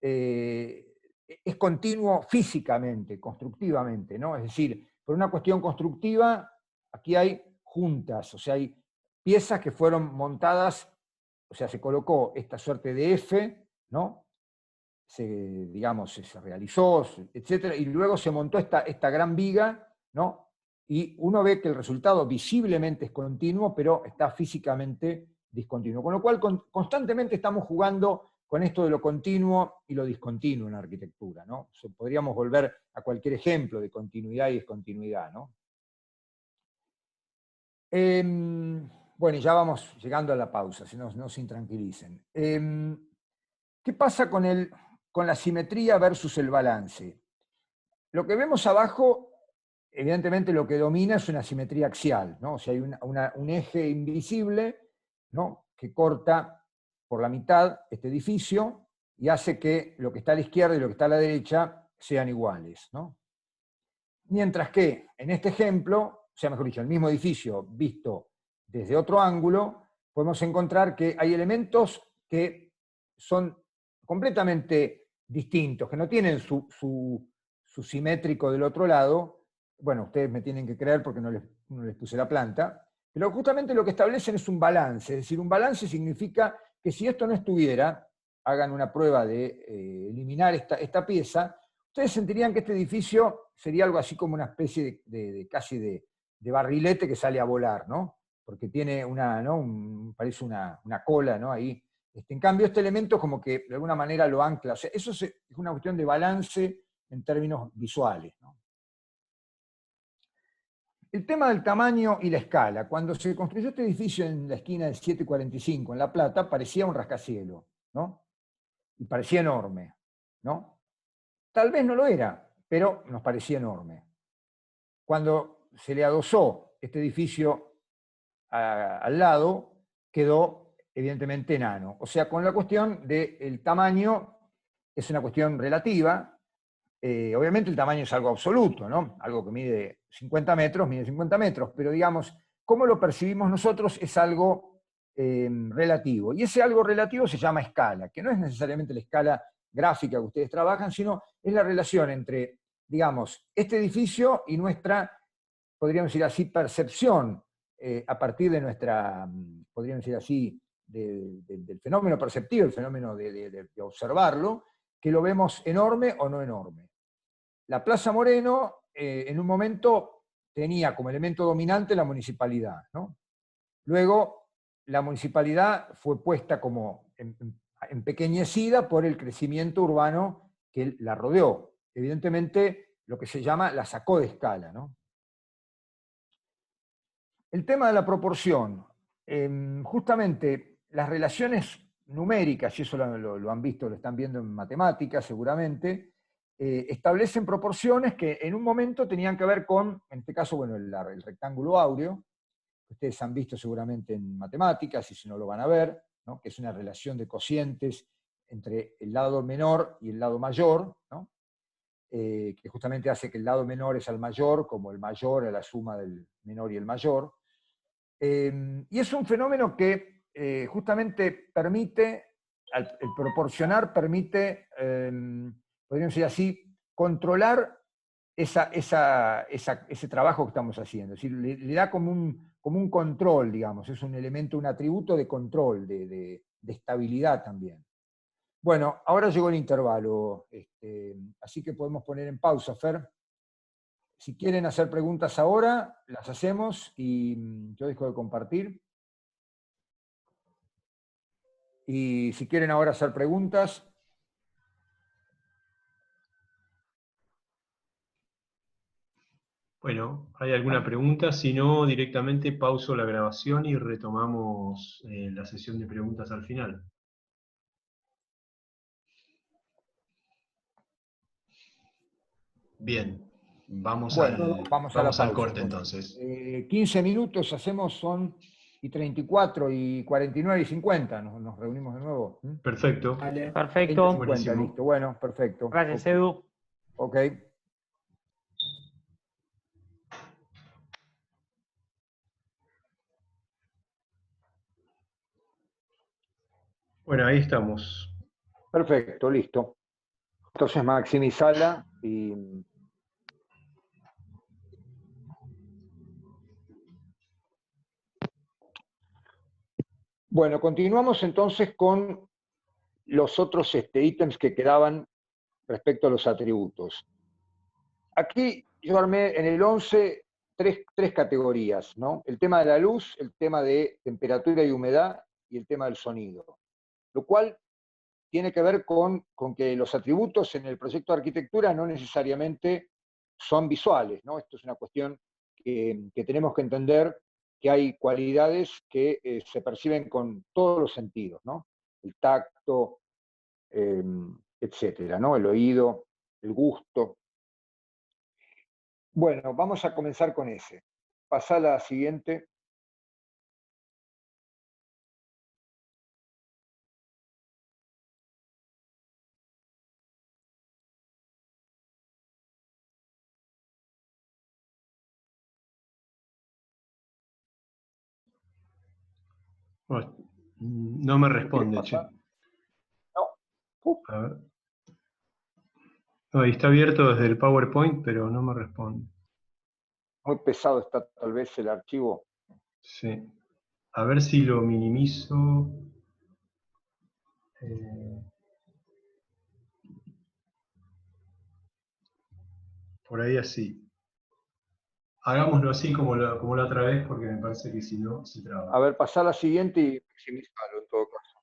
es continuo físicamente, constructivamente, ¿no? Es decir, por una cuestión constructiva, aquí hay juntas, o sea, hay piezas que fueron montadas, o sea, se colocó esta suerte de F, ¿no? Digamos, se realizó, etcétera, y luego se montó esta gran viga, ¿no? Y uno ve que el resultado visiblemente es continuo, pero está físicamente discontinuo. Con lo cual, constantemente estamos jugando con esto de lo continuo y lo discontinuo en la arquitectura, ¿no? Podríamos volver a cualquier ejemplo de continuidad y discontinuidad, ¿no? Bueno, y ya vamos llegando a la pausa, si no se intranquilicen. ¿Qué pasa con la simetría versus el balance? Lo que vemos abajo evidentemente lo que domina es una simetría axial, ¿no? O sea, hay un eje invisible, ¿no?, que corta por la mitad este edificio y hace que lo que está a la izquierda y lo que está a la derecha sean iguales, ¿no? Mientras que en este ejemplo, o sea, mejor dicho, el mismo edificio visto desde otro ángulo, podemos encontrar que hay elementos que son completamente distintos, que no tienen su simétrico del otro lado. Bueno, ustedes me tienen que creer porque no les puse la planta, pero justamente lo que establecen es un balance. Es decir, un balance significa que si esto no estuviera, hagan una prueba de eliminar esta pieza, ustedes sentirían que este edificio sería algo así como una especie casi de barrilete que sale a volar, ¿no? Porque tiene parece una cola, ¿no? Ahí. En cambio, este elemento como que de alguna manera lo ancla. O sea, eso es una cuestión de balance en términos visuales, ¿no? El tema del tamaño y la escala. Cuando se construyó este edificio en la esquina del 745 en La Plata, parecía un rascacielos, ¿no? Y parecía enorme, ¿no? Tal vez no lo era, pero nos parecía enorme. Cuando se le adosó este edificio al lado, quedó evidentemente enano. O sea, con la cuestión del tamaño es una cuestión relativa. Obviamente el tamaño es algo absoluto, ¿no? Algo que mide 50 metros, mide 50 metros, pero digamos, cómo lo percibimos nosotros es algo relativo. Y ese algo relativo se llama escala, que no es necesariamente la escala gráfica que ustedes trabajan, sino es la relación entre, digamos, este edificio y nuestra, podríamos decir así, percepción a partir de nuestra, podríamos decir así, del fenómeno perceptivo, el fenómeno de observarlo, que lo vemos enorme o no enorme. La Plaza Moreno, en un momento, tenía como elemento dominante la municipalidad, ¿no? Luego, la municipalidad fue puesta como empequeñecida por el crecimiento urbano que la rodeó. Evidentemente, lo que se llama la sacó de escala, ¿no? El tema de la proporción. Justamente las relaciones numéricas, y eso lo han visto, lo están viendo en matemáticas seguramente, establecen proporciones que en un momento tenían que ver con, en este caso, bueno, el rectángulo áureo, que ustedes han visto seguramente en matemáticas, y si no lo van a ver, ¿no?, que es una relación de cocientes entre el lado menor y el lado mayor, ¿no?, que justamente hace que el lado menor es al mayor, como el mayor a la suma del menor y el mayor. Y es un fenómeno que justamente permite, el proporcionar permite, podríamos decir así, controlar ese trabajo que estamos haciendo. Es decir, le da como un control, digamos, es un elemento, un atributo de control, de estabilidad también. Bueno, ahora llegó el intervalo, así que podemos poner en pausa, Fer. Si quieren hacer preguntas ahora, las hacemos y yo dejo de compartir. Y si quieren ahora hacer preguntas. Bueno, ¿hay alguna pregunta? Si no, directamente pauso la grabación y retomamos la sesión de preguntas al final. Bien, vamos Bueno, vamos a la al pausa corte entonces. entonces. 15 minutos hacemos, son y 34 y 49 y 50. Nos reunimos de nuevo. Perfecto. Vale. 20 y Perfecto. 50, Buenísimo. listo. Bueno, perfecto. Gracias, Edu. Ok. Bueno, ahí estamos. Perfecto, listo. Entonces maximizala y... Bueno, continuamos entonces con los otros ítems que quedaban respecto a los atributos. Aquí yo armé en el 11 tres categorías, ¿no? El tema de la luz, el tema de temperatura y humedad y el tema del sonido. Lo cual tiene que ver con que los atributos en el proyecto de arquitectura no necesariamente son visuales, ¿no? Esto es una cuestión que tenemos que entender, que hay cualidades que se perciben con todos los sentidos, ¿no? El tacto, etcétera, ¿no? El oído, el gusto. Bueno, vamos a comenzar con ese. Pasá a la siguiente. Bueno, no me ¿Querés responde, che. pasar? No. A ver. No, ahí está abierto desde el PowerPoint, pero no me responde. Muy pesado está tal vez el archivo. Sí. A ver si lo minimizo. Eh, por ahí así. Hagámoslo así como la otra vez, porque me parece que si no, se traba. A ver, pasá a la siguiente y maximizalo en todo caso.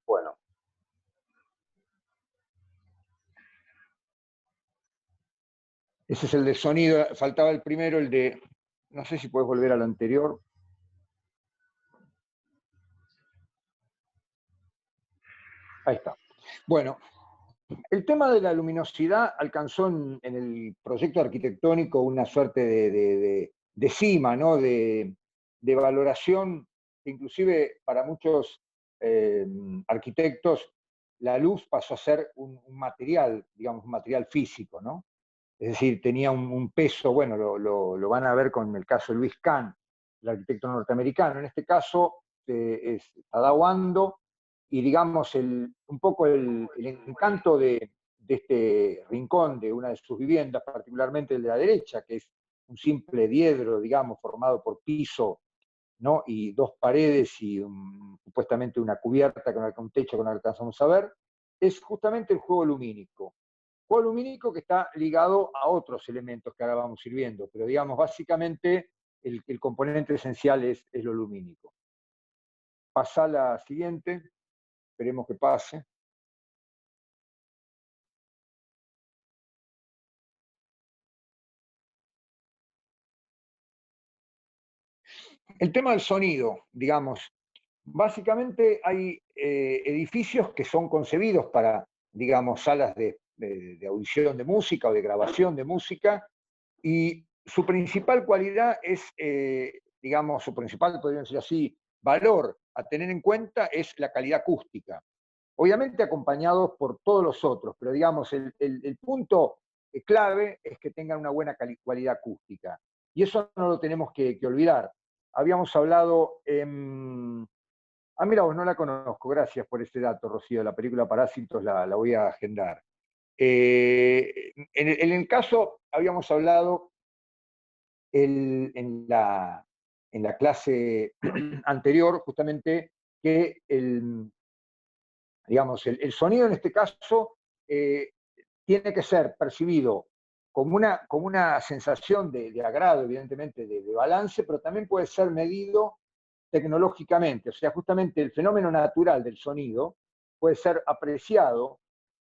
Bueno. Ese es el de sonido. Faltaba el primero, el de... No sé si puedes volver al anterior. Ahí está. Bueno, el tema de la luminosidad alcanzó en el proyecto arquitectónico una suerte de cima, ¿no? De valoración, inclusive para muchos arquitectos, la luz pasó a ser un material, digamos, un material físico, ¿no? Es decir, tenía un peso, bueno, lo van a ver con el caso de Luis Kahn, el arquitecto norteamericano. En este caso es Tadao Ando, y digamos, un poco el encanto de este rincón, de una de sus viviendas, particularmente el de la derecha, que es un simple diedro, digamos, formado por piso, ¿no? Y dos paredes y supuestamente una cubierta con un techo que no alcanzamos a ver, es justamente el juego lumínico. Juego lumínico que está ligado a otros elementos que ahora vamos a ir viendo, pero digamos, básicamente el componente esencial es lo lumínico. Pasa a la siguiente, esperemos que pase. El tema del sonido, digamos, básicamente hay edificios que son concebidos para, digamos, salas de audición de música o de grabación de música, y su principal cualidad es, digamos, su principal, podríamos decir así, valor a tener en cuenta es la calidad acústica. Obviamente acompañados por todos los otros, pero digamos, el punto clave es que tengan una buena calidad acústica. Y eso no lo tenemos que olvidar. Habíamos hablado, mira, vos no la conozco, gracias por este dato, Rocío, la película Parásitos la voy a agendar. En el caso, habíamos hablado en la clase anterior, justamente, que digamos, el sonido en este caso tiene que ser percibido como una sensación de agrado, evidentemente, de balance, pero también puede ser medido tecnológicamente. O sea, justamente el fenómeno natural del sonido puede ser apreciado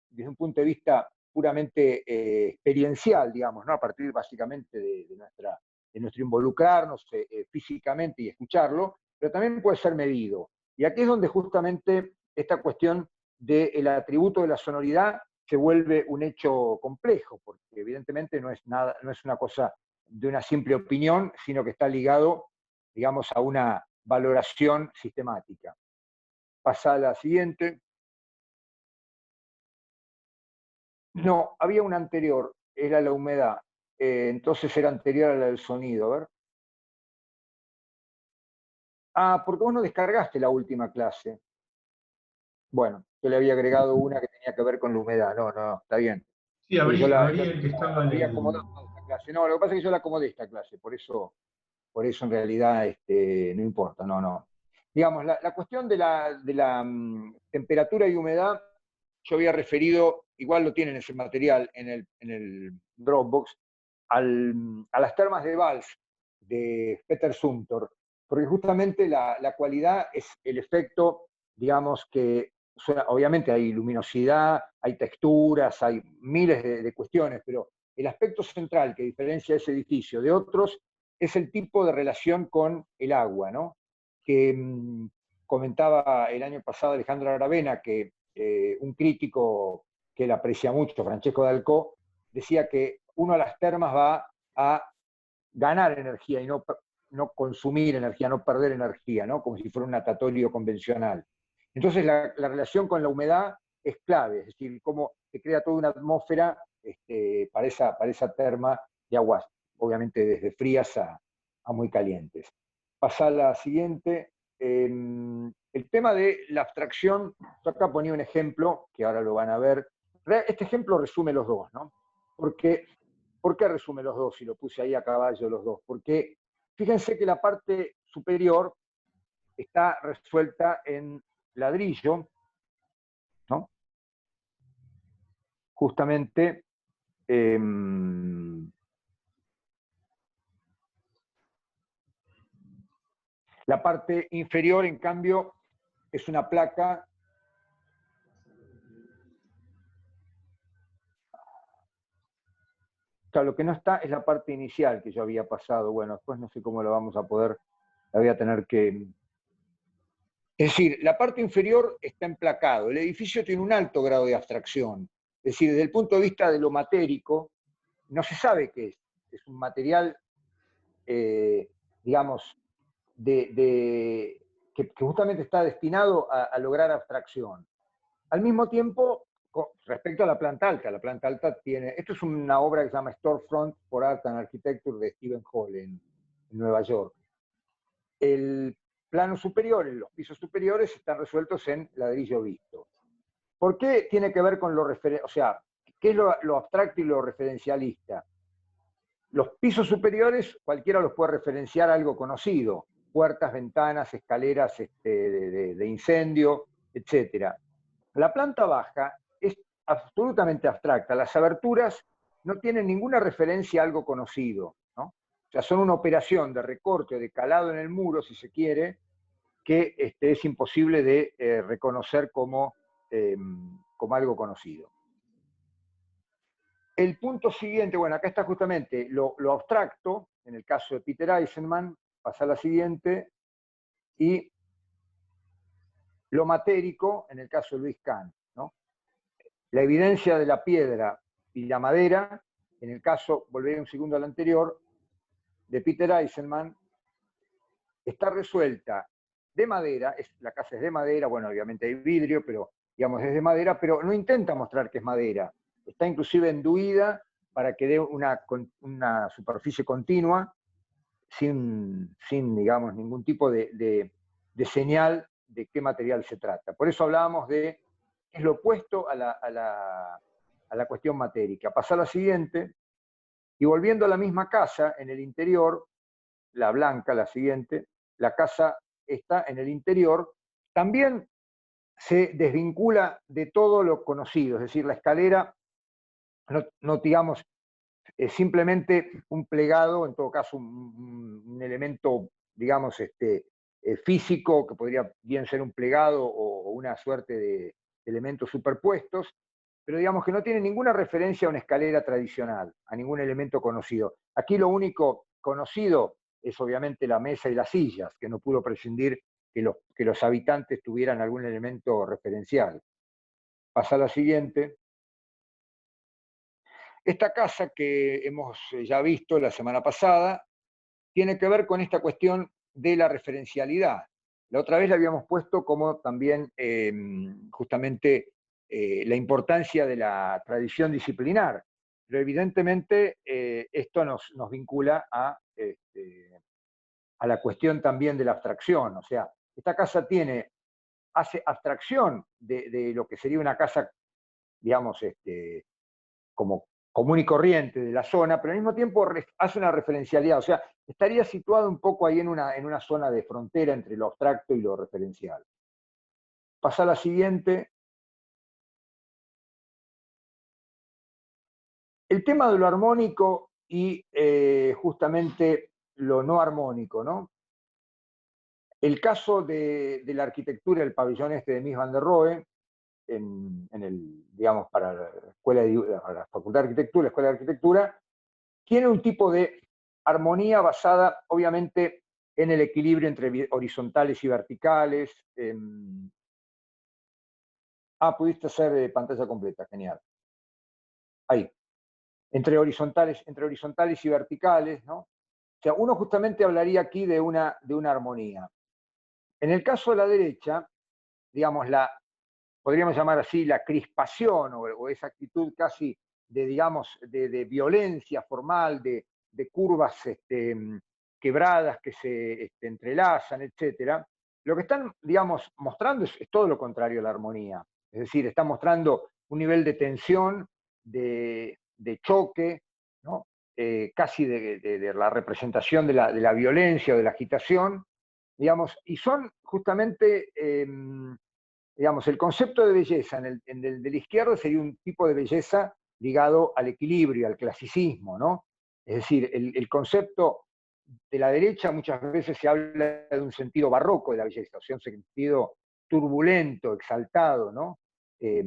desde un punto de vista puramente experiencial, digamos, ¿no? A partir básicamente de nuestro involucrarnos físicamente y escucharlo, pero también puede ser medido. Y aquí es donde justamente esta cuestión del atributo de la sonoridad se vuelve un hecho complejo, porque evidentemente no es, nada, no es una cosa de una simple opinión, sino que está ligado, digamos, a una valoración sistemática. Pasa a la siguiente. No, había una anterior, era la humedad. Entonces era anterior a la del sonido. A ver. Ah, porque vos no descargaste la última clase. Bueno, yo le había agregado una que tenía que ver con la humedad. No, no, está bien. Sí, Porque yo abrí el que estaba en había el... acomodado esta clase. No, lo que pasa es que yo la acomodé esta clase, por eso en realidad no importa, no, no. Digamos, la cuestión de la temperatura y humedad, yo había referido, igual lo tienen ese material en el Dropbox, a las termas de Valls de Peter Zumthor, porque justamente la cualidad es el efecto, digamos, que obviamente hay luminosidad, hay texturas, hay miles de cuestiones, pero el aspecto central que diferencia ese edificio de otros es el tipo de relación con el agua, ¿no? Que comentaba el año pasado Alejandro Aravena que un crítico que él aprecia mucho, Francesco Dalcó, decía que uno a las termas va a ganar energía y no consumir energía, no perder energía, ¿no? Como si fuera un natatorio convencional. Entonces la relación con la humedad es clave, es decir, cómo se crea toda una atmósfera para esa terma de aguas, obviamente desde frías a muy calientes. Pasa a la siguiente. El tema de la abstracción, yo acá ponía un ejemplo, que ahora lo van a ver. Este ejemplo resume los dos, ¿no? Porque, ¿por qué resume los dos? Y lo puse ahí a caballo los dos. Porque fíjense que la parte superior está resuelta en ladrillo, ¿no? Justamente la parte inferior, en cambio, es una placa lo que no está es la parte inicial que yo había pasado. Bueno, después no sé cómo lo vamos a poder, la voy a tener que... Es decir, la parte inferior está emplacado. El edificio tiene un alto grado de abstracción. Es decir, desde el punto de vista de lo matérico, no se sabe qué es. Es un material, digamos, que justamente está destinado a lograr abstracción. Al mismo tiempo, respecto a la planta alta tiene, esto es una obra que se llama Storefront for Art and Architecture de Stephen Hall en Nueva York. El plano superior, los pisos superiores están resueltos en ladrillo visto. ¿Por qué tiene que ver con lo referencial? O sea, ¿qué es lo abstracto y lo referencialista? Los pisos superiores, cualquiera los puede referenciar a algo conocido, puertas, ventanas, escaleras de incendio, etc. La planta baja es absolutamente abstracta. Las aberturas no tienen ninguna referencia a algo conocido, ¿no? O sea, son una operación de recorte o de calado en el muro, si se quiere, que es imposible de reconocer como algo conocido. El punto siguiente, bueno, acá está justamente lo abstracto, en el caso de Peter Eisenman, pasa a la siguiente, y lo matérico, en el caso de Luis Kahn, ¿no? La evidencia de la piedra y la madera, en el caso, volveré un segundo al anterior, de Peter Eisenman, está resuelta de madera, la casa es de madera, bueno, obviamente hay vidrio, pero digamos es de madera, pero no intenta mostrar que es madera. Está inclusive enduida para que dé una superficie continua, sin digamos, ningún tipo de señal de qué material se trata. Por eso hablábamos de que es lo opuesto a la cuestión matérica. Pasar a la siguiente, y volviendo a la misma casa, en el interior, la blanca, la siguiente, la casa está en el interior, también se desvincula de todo lo conocido, es decir, la escalera, no digamos, es simplemente un plegado, en todo caso un elemento, digamos, físico, que podría bien ser un plegado o una suerte de elementos superpuestos, pero digamos que no tiene ninguna referencia a una escalera tradicional, a ningún elemento conocido. Aquí lo único conocido es obviamente la mesa y las sillas, que no pudo prescindir que los habitantes tuvieran algún elemento referencial. Pasa a la siguiente. Esta casa que hemos ya visto la semana pasada tiene que ver con esta cuestión de la referencialidad. La otra vez la habíamos puesto como también justamente la importancia de la tradición disciplinar, pero evidentemente esto nos vincula a la cuestión también de la abstracción. O sea, esta casa hace abstracción de lo que sería una casa, digamos, como común y corriente de la zona, pero al mismo tiempo hace una referencialidad, o sea, estaría situado un poco ahí en una zona de frontera entre lo abstracto y lo referencial. Pasa a la siguiente. El tema de lo armónico y justamente lo no armónico, ¿no? El caso de la arquitectura, el pabellón de Mies van der Rohe, digamos, para la Facultad de Arquitectura, la Escuela de Arquitectura, tiene un tipo de armonía basada, obviamente, en el equilibrio entre horizontales y verticales. Ah, pudiste hacer pantalla completa, genial. Ahí, entre horizontales y verticales, ¿no? O sea, uno justamente hablaría aquí de una armonía. En el caso de la derecha, digamos, podríamos llamar así, la crispación o esa actitud casi de, digamos, de violencia formal, de curvas quebradas que se entrelazan, etcétera, lo que están, digamos, mostrando es todo lo contrario a la armonía. Es decir, están mostrando un nivel de tensión, de choque, ¿no? Casi de la representación de la violencia o de la agitación, digamos, y son justamente digamos, el concepto de belleza de la izquierda sería un tipo de belleza ligado al equilibrio, al clasicismo, ¿no? Es decir, el concepto de la derecha muchas veces se habla de un sentido barroco de la belleza, o sea, un sentido turbulento, exaltado, ¿no? Eh,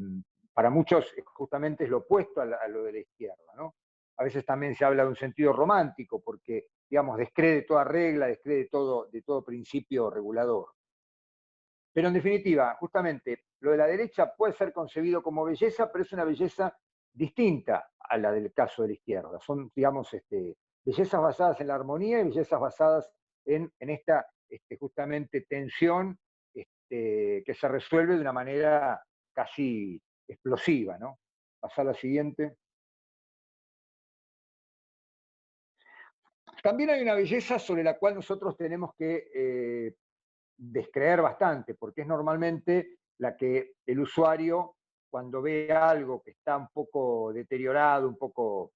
para muchos justamente es lo opuesto a lo de la izquierda, ¿no? A veces también se habla de un sentido romántico, porque, digamos, descree toda regla, descree de todo principio regulador. Pero en definitiva, justamente, lo de la derecha puede ser concebido como belleza, pero es una belleza distinta a la del caso de la izquierda. Son, digamos, bellezas basadas en la armonía y bellezas basadas en esta justamente tensión que se resuelve de una manera casi explosiva, ¿no? Pasar a la siguiente. También hay una belleza sobre la cual nosotros tenemos que descreer bastante, porque es normalmente la que el usuario, cuando ve algo que está un poco deteriorado, un poco,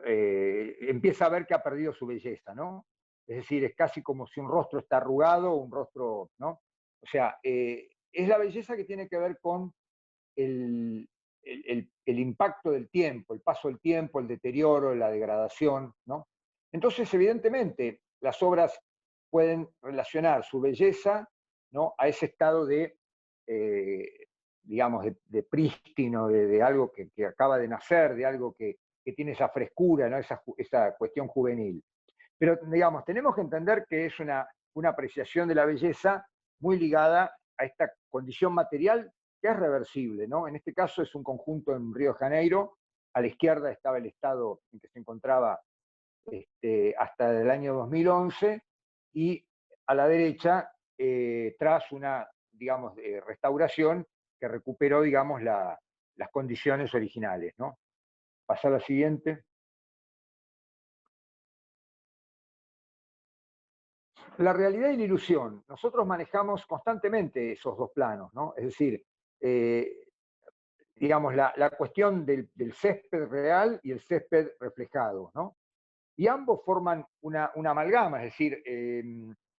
empieza a ver que ha perdido su belleza, ¿no? Es decir, es casi como si un rostro está arrugado, un rostro, ¿no? O sea, es la belleza que tiene que ver con el, el impacto del tiempo, el paso del tiempo, el deterioro, la degradación, ¿no? Entonces, evidentemente, las obras pueden relacionar su belleza, ¿no?, a ese estado eh, digamos, de prístino, de algo que acaba de nacer, de algo que tiene esa frescura, ¿no?, esa cuestión juvenil. Pero, digamos, tenemos que entender que es una apreciación de la belleza muy ligada a esta condición material que es reversible, ¿no? En este caso es un conjunto en Río de Janeiro. A la izquierda estaba el estado en que se encontraba hasta el año 2011, y a la derecha, tras una, digamos, restauración que recuperó, digamos, las condiciones originales, ¿no? Pasar a la siguiente. La realidad y la ilusión. Nosotros manejamos constantemente esos dos planos, ¿no? Es decir, eh, digamos, la cuestión del césped real y el césped reflejado, ¿no? Y ambos forman una amalgama, es decir,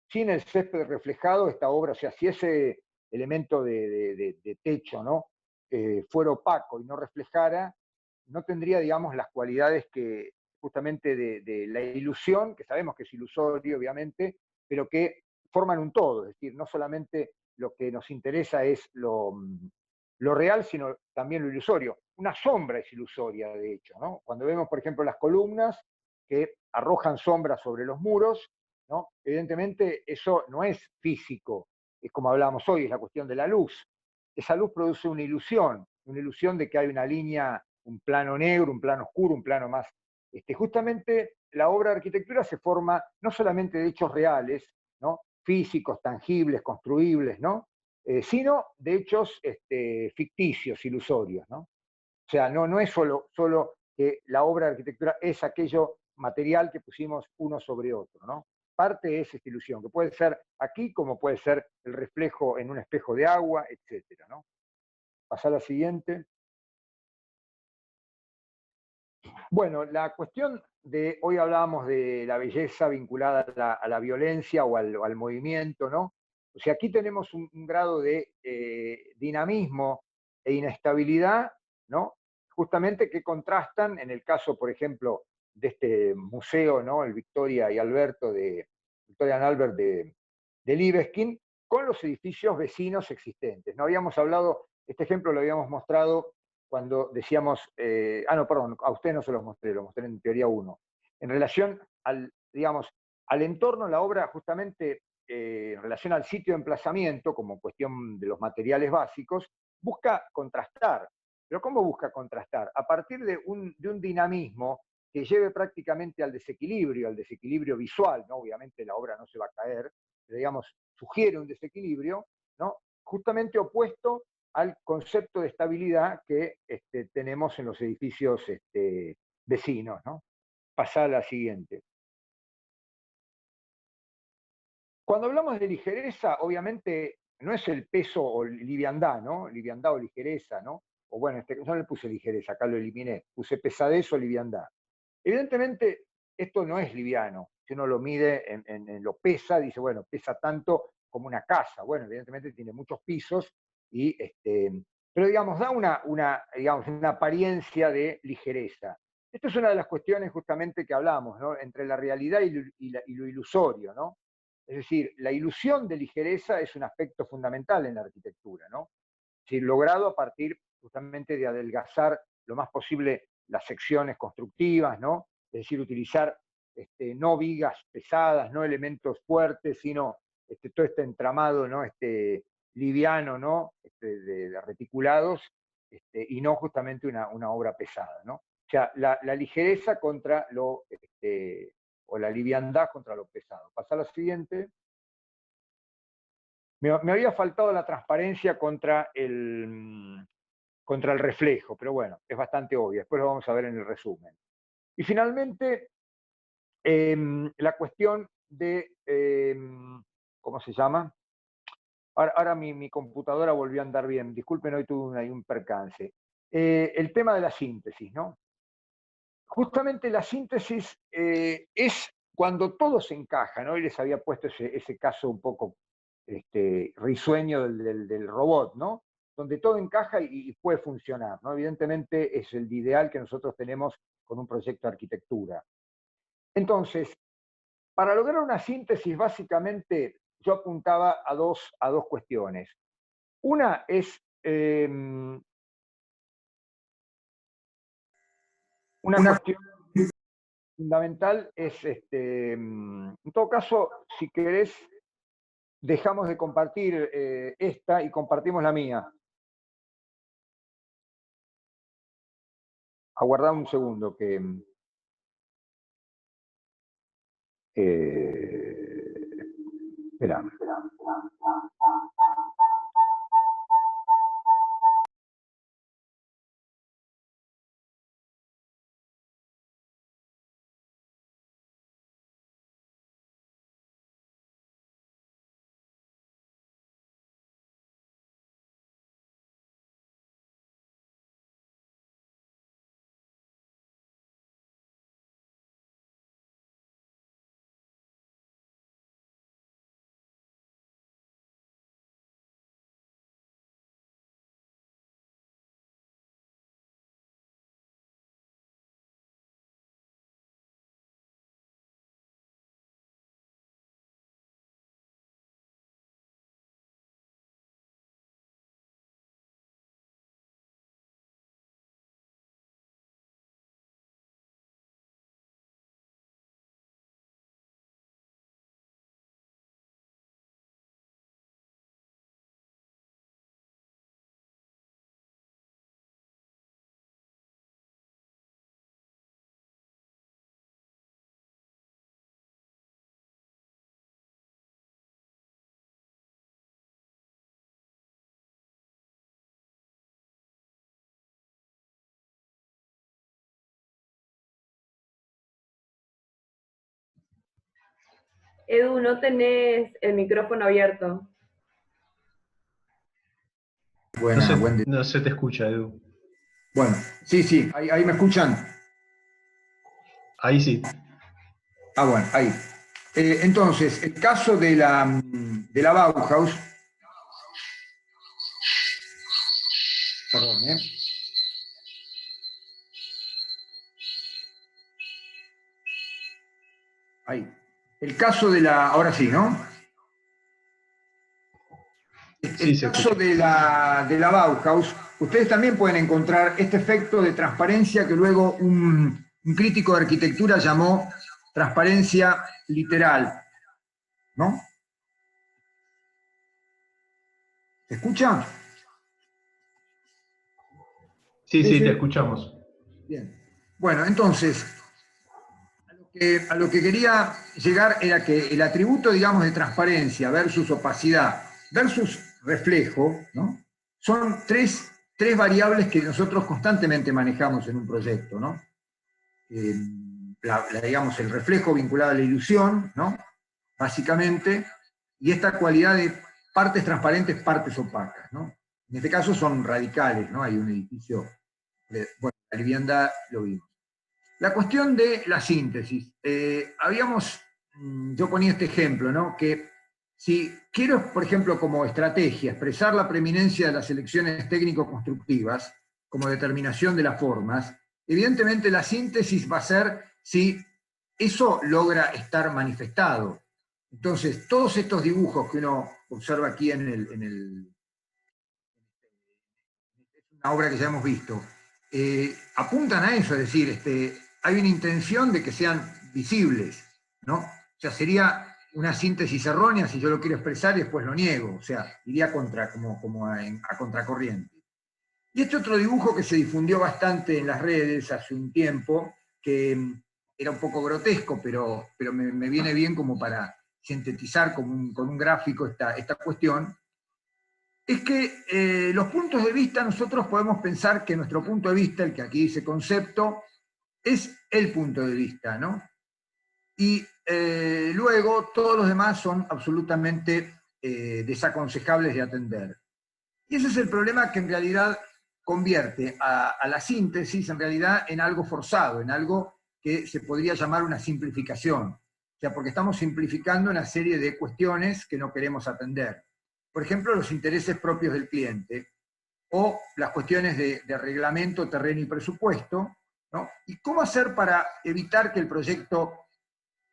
sin el césped reflejado, esta obra, o sea, si ese elemento de techo, ¿no?, fuera opaco y no reflejara, no tendría, digamos, las cualidades que justamente de la ilusión, que sabemos que es ilusorio, obviamente, pero que forman un todo, es decir, no solamente lo que nos interesa es lo real, sino también lo ilusorio. Una sombra es ilusoria, de hecho, ¿no? Cuando vemos, por ejemplo, las columnas que arrojan sombras sobre los muros, ¿no? Evidentemente eso no es físico, es como hablábamos hoy, es la cuestión de la luz. Esa luz produce una ilusión de que hay una línea, un plano negro, un plano oscuro, un plano más. Justamente la obra de arquitectura se forma no solamente de hechos reales, ¿no?, físicos, tangibles, construibles, ¿no?, sino de hechos ficticios, ilusorios, ¿no? O sea, no es solo que la obra de arquitectura es aquello material que pusimos uno sobre otro, ¿no? Parte es esta ilusión, que puede ser aquí como puede ser el reflejo en un espejo de agua, etcétera, ¿no? Pasar a la siguiente. Bueno, la cuestión de, hoy hablábamos de la belleza vinculada a la violencia o al movimiento, ¿no? O sea, aquí tenemos un grado de dinamismo e inestabilidad, ¿no? Justamente que contrastan en el caso, por ejemplo, de este museo, ¿no?, el Victoria and Albert de Libeskind, con los edificios vecinos existentes. No habíamos hablado, este ejemplo lo habíamos mostrado cuando decíamos, no, perdón, a usted no se los mostré, lo mostré en teoría 1. En relación al, digamos, al entorno, la obra justamente en relación al sitio de emplazamiento, como cuestión de los materiales básicos, busca contrastar. ¿Pero cómo busca contrastar? A partir de un dinamismo que lleve prácticamente al desequilibrio visual, ¿no? Obviamente la obra no se va a caer, pero digamos, sugiere un desequilibrio, ¿no? Justamente opuesto al concepto de estabilidad que tenemos en los edificios vecinos, ¿no? Pasar a la siguiente. Cuando hablamos de ligereza, obviamente no es el peso o liviandad, ¿no? Liviandad o ligereza, ¿no? O bueno, no le puse ligereza, acá lo eliminé, puse pesadez o liviandad. Evidentemente, esto no es liviano. Si uno lo mide en lo pesa, dice, bueno, pesa tanto como una casa. Bueno, evidentemente tiene muchos pisos, pero digamos, da digamos, una apariencia de ligereza. Esta es una de las cuestiones justamente que hablamos, ¿no? Entre la realidad y lo ilusorio, ¿no? Es decir, la ilusión de ligereza es un aspecto fundamental en la arquitectura, ¿no? Es decir, logrado a partir justamente de adelgazar lo más posible las secciones constructivas, ¿no? Es decir, utilizar no vigas pesadas, no elementos fuertes, sino todo este entramado, ¿no? Liviano, ¿no? De reticulados, y no justamente una obra pesada, ¿no? O sea, la ligereza contra o la liviandad contra lo pesado. Pasa a la siguiente. Me había faltado la transparencia contra el reflejo, pero bueno, es bastante obvio. Después lo vamos a ver en el resumen. Y finalmente, la cuestión de, ¿cómo se llama? Ahora mi computadora volvió a andar bien. Disculpen, hoy tuve un percance. El tema de la síntesis, ¿no? Justamente la síntesis es cuando todo se encaja, ¿no? Y les había puesto ese caso un poco risueño del robot, ¿no? Donde todo encaja y puede funcionar, ¿no? Evidentemente es el ideal que nosotros tenemos con un proyecto de arquitectura. Entonces, para lograr una síntesis, básicamente yo apuntaba a dos cuestiones. Una es una cuestión fundamental, en todo caso, si querés, dejamos de compartir esta y compartimos la mía. Aguardá un segundo que... espera. Edu, no tenés el micrófono abierto. Buena, no se te escucha, Edu. Bueno, sí, ahí me escuchan. Ahí sí. Bueno, ahí. Entonces, el caso de la Bauhaus, perdón, ahí. El caso de la, ahora sí, ¿no? El caso de la Bauhaus, ustedes también pueden encontrar este efecto de transparencia que luego un crítico de arquitectura llamó transparencia literal, ¿no? ¿Se escucha? Sí, Sí, sí, te sí. escuchamos. Bien. Bueno, entonces, a lo que quería llegar era que el atributo, digamos, de transparencia versus opacidad versus reflejo, ¿no? Son tres variables que nosotros constantemente manejamos en un proyecto, ¿no? Eh, digamos, el reflejo vinculado a la ilusión, ¿no? Básicamente, y esta cualidad de partes transparentes, partes opacas, ¿no? En este caso son radicales, ¿no? Hay un edificio, bueno, la vivienda lo vimos. La cuestión de la síntesis. Yo ponía este ejemplo, ¿no? Que si quiero, por ejemplo, como estrategia, expresar la preeminencia de las elecciones técnico-constructivas como determinación de las formas, evidentemente la síntesis va a ser si eso logra estar manifestado. Entonces, todos estos dibujos que uno observa aquí una obra que ya hemos visto, apuntan a eso, es decir, hay una intención de que sean visibles, ¿no? O sea, sería una síntesis errónea si yo lo quiero expresar y después lo niego, o sea, iría a contracorriente. Y este otro dibujo que se difundió bastante en las redes hace un tiempo, que era un poco grotesco, pero me viene bien como para sintetizar con un gráfico esta cuestión, es que los puntos de vista, nosotros podemos pensar que nuestro punto de vista, el que aquí dice concepto, es el punto de vista, ¿no? Y luego todos los demás son absolutamente desaconsejables de atender. Y ese es el problema que en realidad convierte a la síntesis en realidad en algo forzado, en algo que se podría llamar una simplificación. O sea, porque estamos simplificando una serie de cuestiones que no queremos atender. Por ejemplo, los intereses propios del cliente o las cuestiones de reglamento, terreno y presupuesto, ¿no? Y cómo hacer para evitar que el proyecto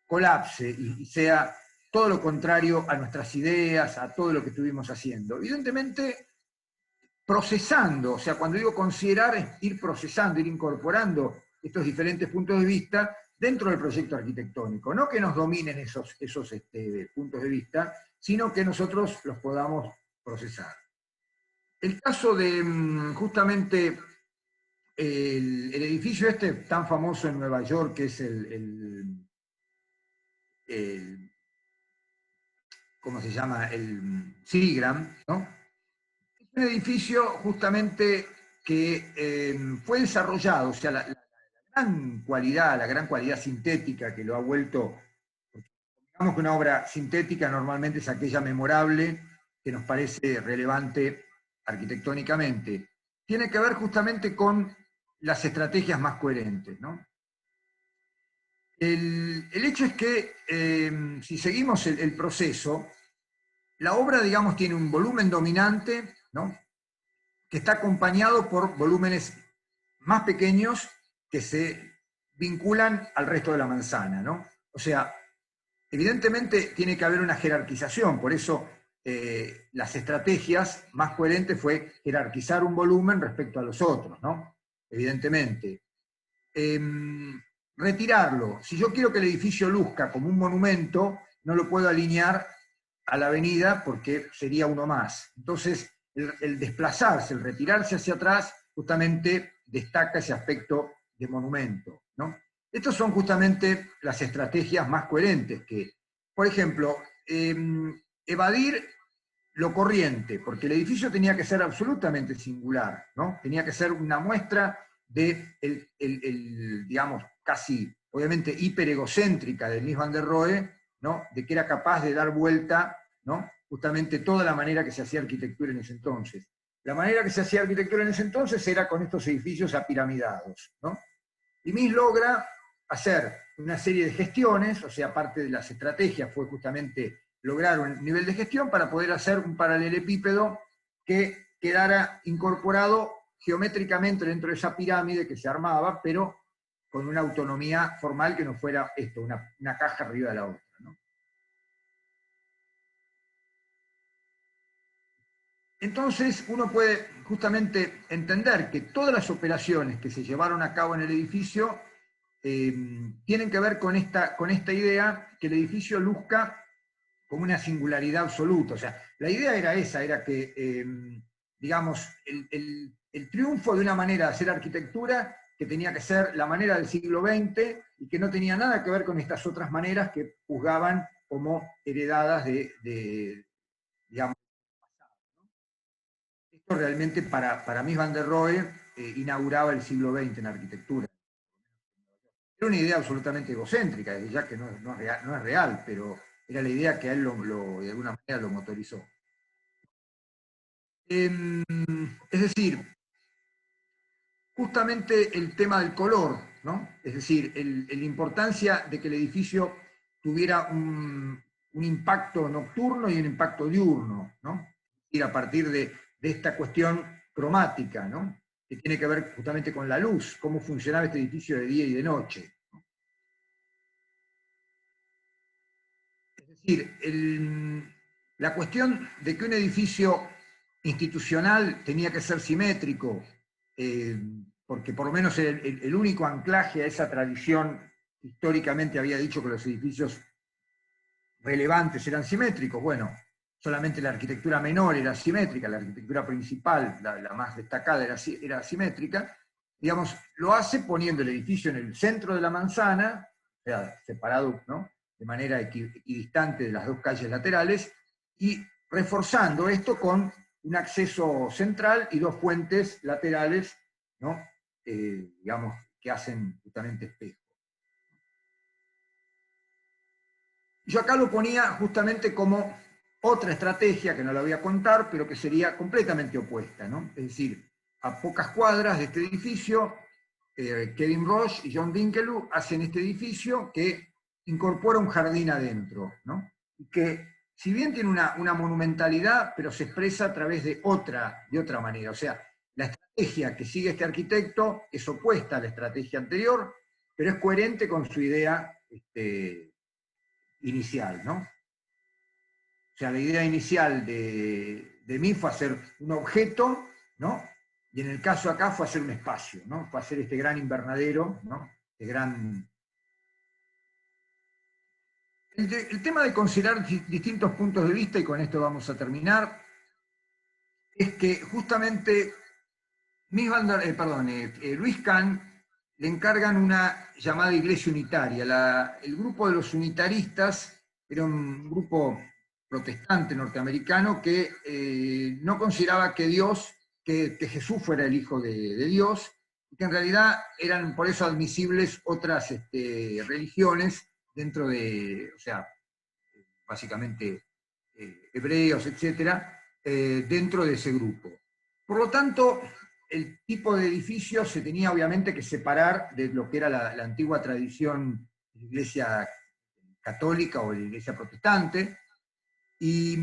colapse y sea todo lo contrario a nuestras ideas, a todo lo que estuvimos haciendo. Evidentemente, procesando, o sea, cuando digo considerar es ir procesando, ir incorporando estos diferentes puntos de vista dentro del proyecto arquitectónico. No que nos dominen esos puntos de vista, sino que nosotros los podamos procesar. El caso de justamente el edificio este tan famoso en Nueva York, que es ¿cómo se llama? El Seagram, ¿no? Es un edificio justamente que fue desarrollado, o sea, la gran cualidad sintética que lo ha vuelto, digamos que una obra sintética normalmente es aquella memorable que nos parece relevante arquitectónicamente, tiene que ver justamente con las estrategias más coherentes, ¿no? El hecho es que si seguimos el proceso, la obra, digamos, tiene un volumen dominante, ¿no? Que está acompañado por volúmenes más pequeños que se vinculan al resto de la manzana, ¿no? O sea, evidentemente tiene que haber una jerarquización, por eso las estrategias más coherentes fue jerarquizar un volumen respecto a los otros, ¿no? Evidentemente. Retirarlo. Si yo quiero que el edificio luzca como un monumento, no lo puedo alinear a la avenida porque sería uno más. Entonces, el desplazarse, el retirarse hacia atrás, justamente destaca ese aspecto de monumento, ¿no? Estas son justamente las estrategias más coherentes que, por ejemplo, evadir lo corriente, porque el edificio tenía que ser absolutamente singular, ¿no? Tenía que ser una muestra de, digamos, casi, obviamente, hiperegocéntrica de Mies van der Rohe, ¿no? De que era capaz de dar vuelta, ¿no? Justamente toda la manera que se hacía arquitectura en ese entonces. La manera que se hacía arquitectura en ese entonces era con estos edificios apiramidados, ¿no? Y Mies logra hacer una serie de gestiones, o sea, parte de las estrategias fue justamente lograr un nivel de gestión para poder hacer un paralelepípedo que quedara incorporado geométricamente dentro de esa pirámide que se armaba, pero con una autonomía formal que no fuera esto, una caja arriba de la otra, ¿no? Entonces uno puede justamente entender que todas las operaciones que se llevaron a cabo en el edificio tienen que ver con esta idea que el edificio luzca como una singularidad absoluta. O sea, la idea era esa, era que, digamos, el el triunfo de una manera de hacer arquitectura que tenía que ser la manera del siglo XX y que no tenía nada que ver con estas otras maneras que juzgaban como heredadas digamos, esto realmente para Mies van der Rohe inauguraba el siglo XX en arquitectura. Era una idea absolutamente egocéntrica, ya que no es real, pero era la idea que a él de alguna manera lo motorizó. Es decir, justamente el tema del color, ¿no? Es decir, la importancia de que el edificio tuviera un impacto nocturno y un impacto diurno, ¿no? Y a partir de esta cuestión cromática, ¿no? Que tiene que ver justamente con la luz, cómo funcionaba este edificio de día y de noche. Es decir, la cuestión de que un edificio institucional tenía que ser simétrico, porque por lo menos el único anclaje a esa tradición históricamente había dicho que los edificios relevantes eran simétricos. Bueno, solamente la arquitectura menor era simétrica, la arquitectura principal, la más destacada, era simétrica. Digamos, lo hace poniendo el edificio en el centro de la manzana, o sea, separado, ¿no?, de manera equidistante de las dos calles laterales, y reforzando esto con un acceso central y dos fuentes laterales, ¿no?, digamos, que hacen justamente espejo. Yo acá lo ponía justamente como otra estrategia, que no la voy a contar, pero que sería completamente opuesta, ¿no? Es decir, a pocas cuadras de este edificio, Kevin Roche y John Dinkeloo hacen este edificio que incorpora un jardín adentro, ¿no? Y que, si bien tiene una monumentalidad, pero se expresa a través de otra manera. O sea, la estrategia que sigue este arquitecto es opuesta a la estrategia anterior, pero es coherente con su idea inicial, ¿no? O sea, la idea inicial de Mies fue hacer un objeto, ¿no? Y en el caso acá fue hacer un espacio, ¿no? Fue hacer este gran invernadero, ¿no? El tema de considerar distintos puntos de vista, y con esto vamos a terminar, es que justamente Luis Kahn le encargan una llamada iglesia unitaria. El grupo de los unitaristas era un grupo protestante norteamericano que no consideraba que Jesús fuera el Hijo de Dios, y que en realidad eran por eso admisibles otras religiones dentro de, o sea, básicamente hebreos, etcétera, dentro de ese grupo. Por lo tanto, el tipo de edificio se tenía obviamente que separar de lo que era la antigua tradición de la Iglesia católica o de la Iglesia protestante, y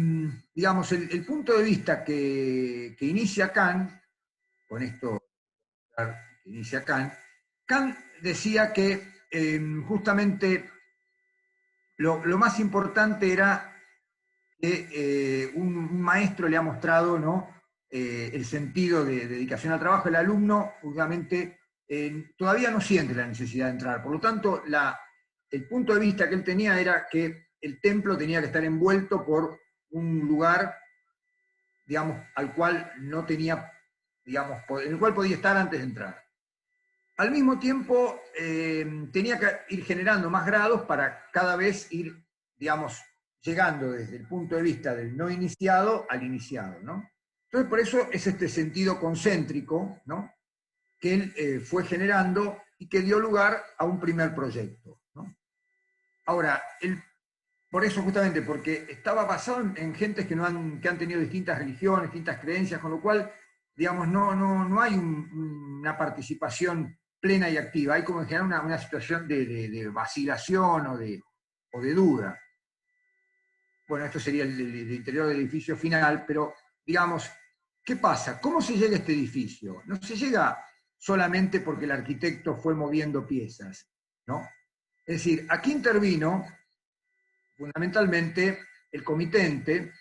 digamos, el punto de vista que inicia Kahn, con esto que inicia Kahn decía que justamente lo más importante era que un maestro le ha mostrado, ¿no?, el sentido de dedicación al trabajo. El alumno justamente todavía no siente la necesidad de entrar. Por lo tanto, el punto de vista que él tenía era que el templo tenía que estar envuelto por un lugar, digamos, al cual no tenía, digamos, en el cual podía estar antes de entrar. Al mismo tiempo, tenía que ir generando más grados para cada vez ir, digamos, llegando desde el punto de vista del no iniciado al iniciado, ¿no? Entonces, por eso es este sentido concéntrico, ¿no?, que él fue generando y que dio lugar a un primer proyecto, ¿no? Ahora, por eso justamente, porque estaba basado en gentes que han tenido distintas religiones, distintas creencias, con lo cual, digamos, no hay una participación plena y activa. Hay como en general una situación de vacilación o de duda. Bueno, esto sería el interior del edificio final, pero, digamos, ¿qué pasa? ¿Cómo se llega a este edificio? No se llega solamente porque el arquitecto fue moviendo piezas, ¿no? Es decir, aquí intervino fundamentalmente el comitente,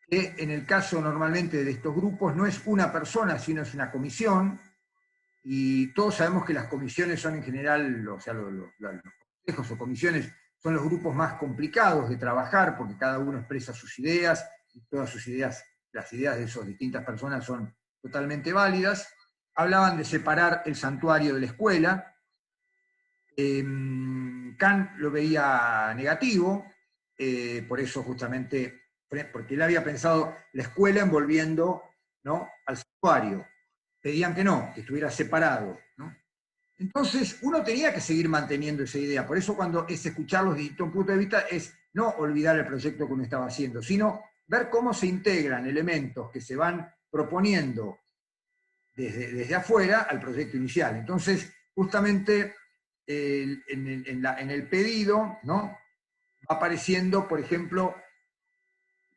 que en el caso normalmente de estos grupos no es una persona, sino es una comisión, y todos sabemos que las comisiones son en general, o sea, los consejos o comisiones son los grupos más complicados de trabajar, porque cada uno expresa sus ideas, y todas sus ideas, las ideas de esas distintas personas son totalmente válidas. hablaban de separar el santuario de la escuela. Kant lo veía negativo, por eso justamente, porque él había pensado la escuela envolviendo, ¿no?, al santuario. Pedían que no, que estuviera separado, ¿no? Entonces, uno tenía que seguir manteniendo esa idea. Por eso cuando es escuchar los distintos puntos de vista, es no olvidar el proyecto que uno estaba haciendo, sino ver cómo se integran elementos que se van proponiendo desde afuera al proyecto inicial. Entonces, justamente en el pedido, ¿no?, va apareciendo, por ejemplo,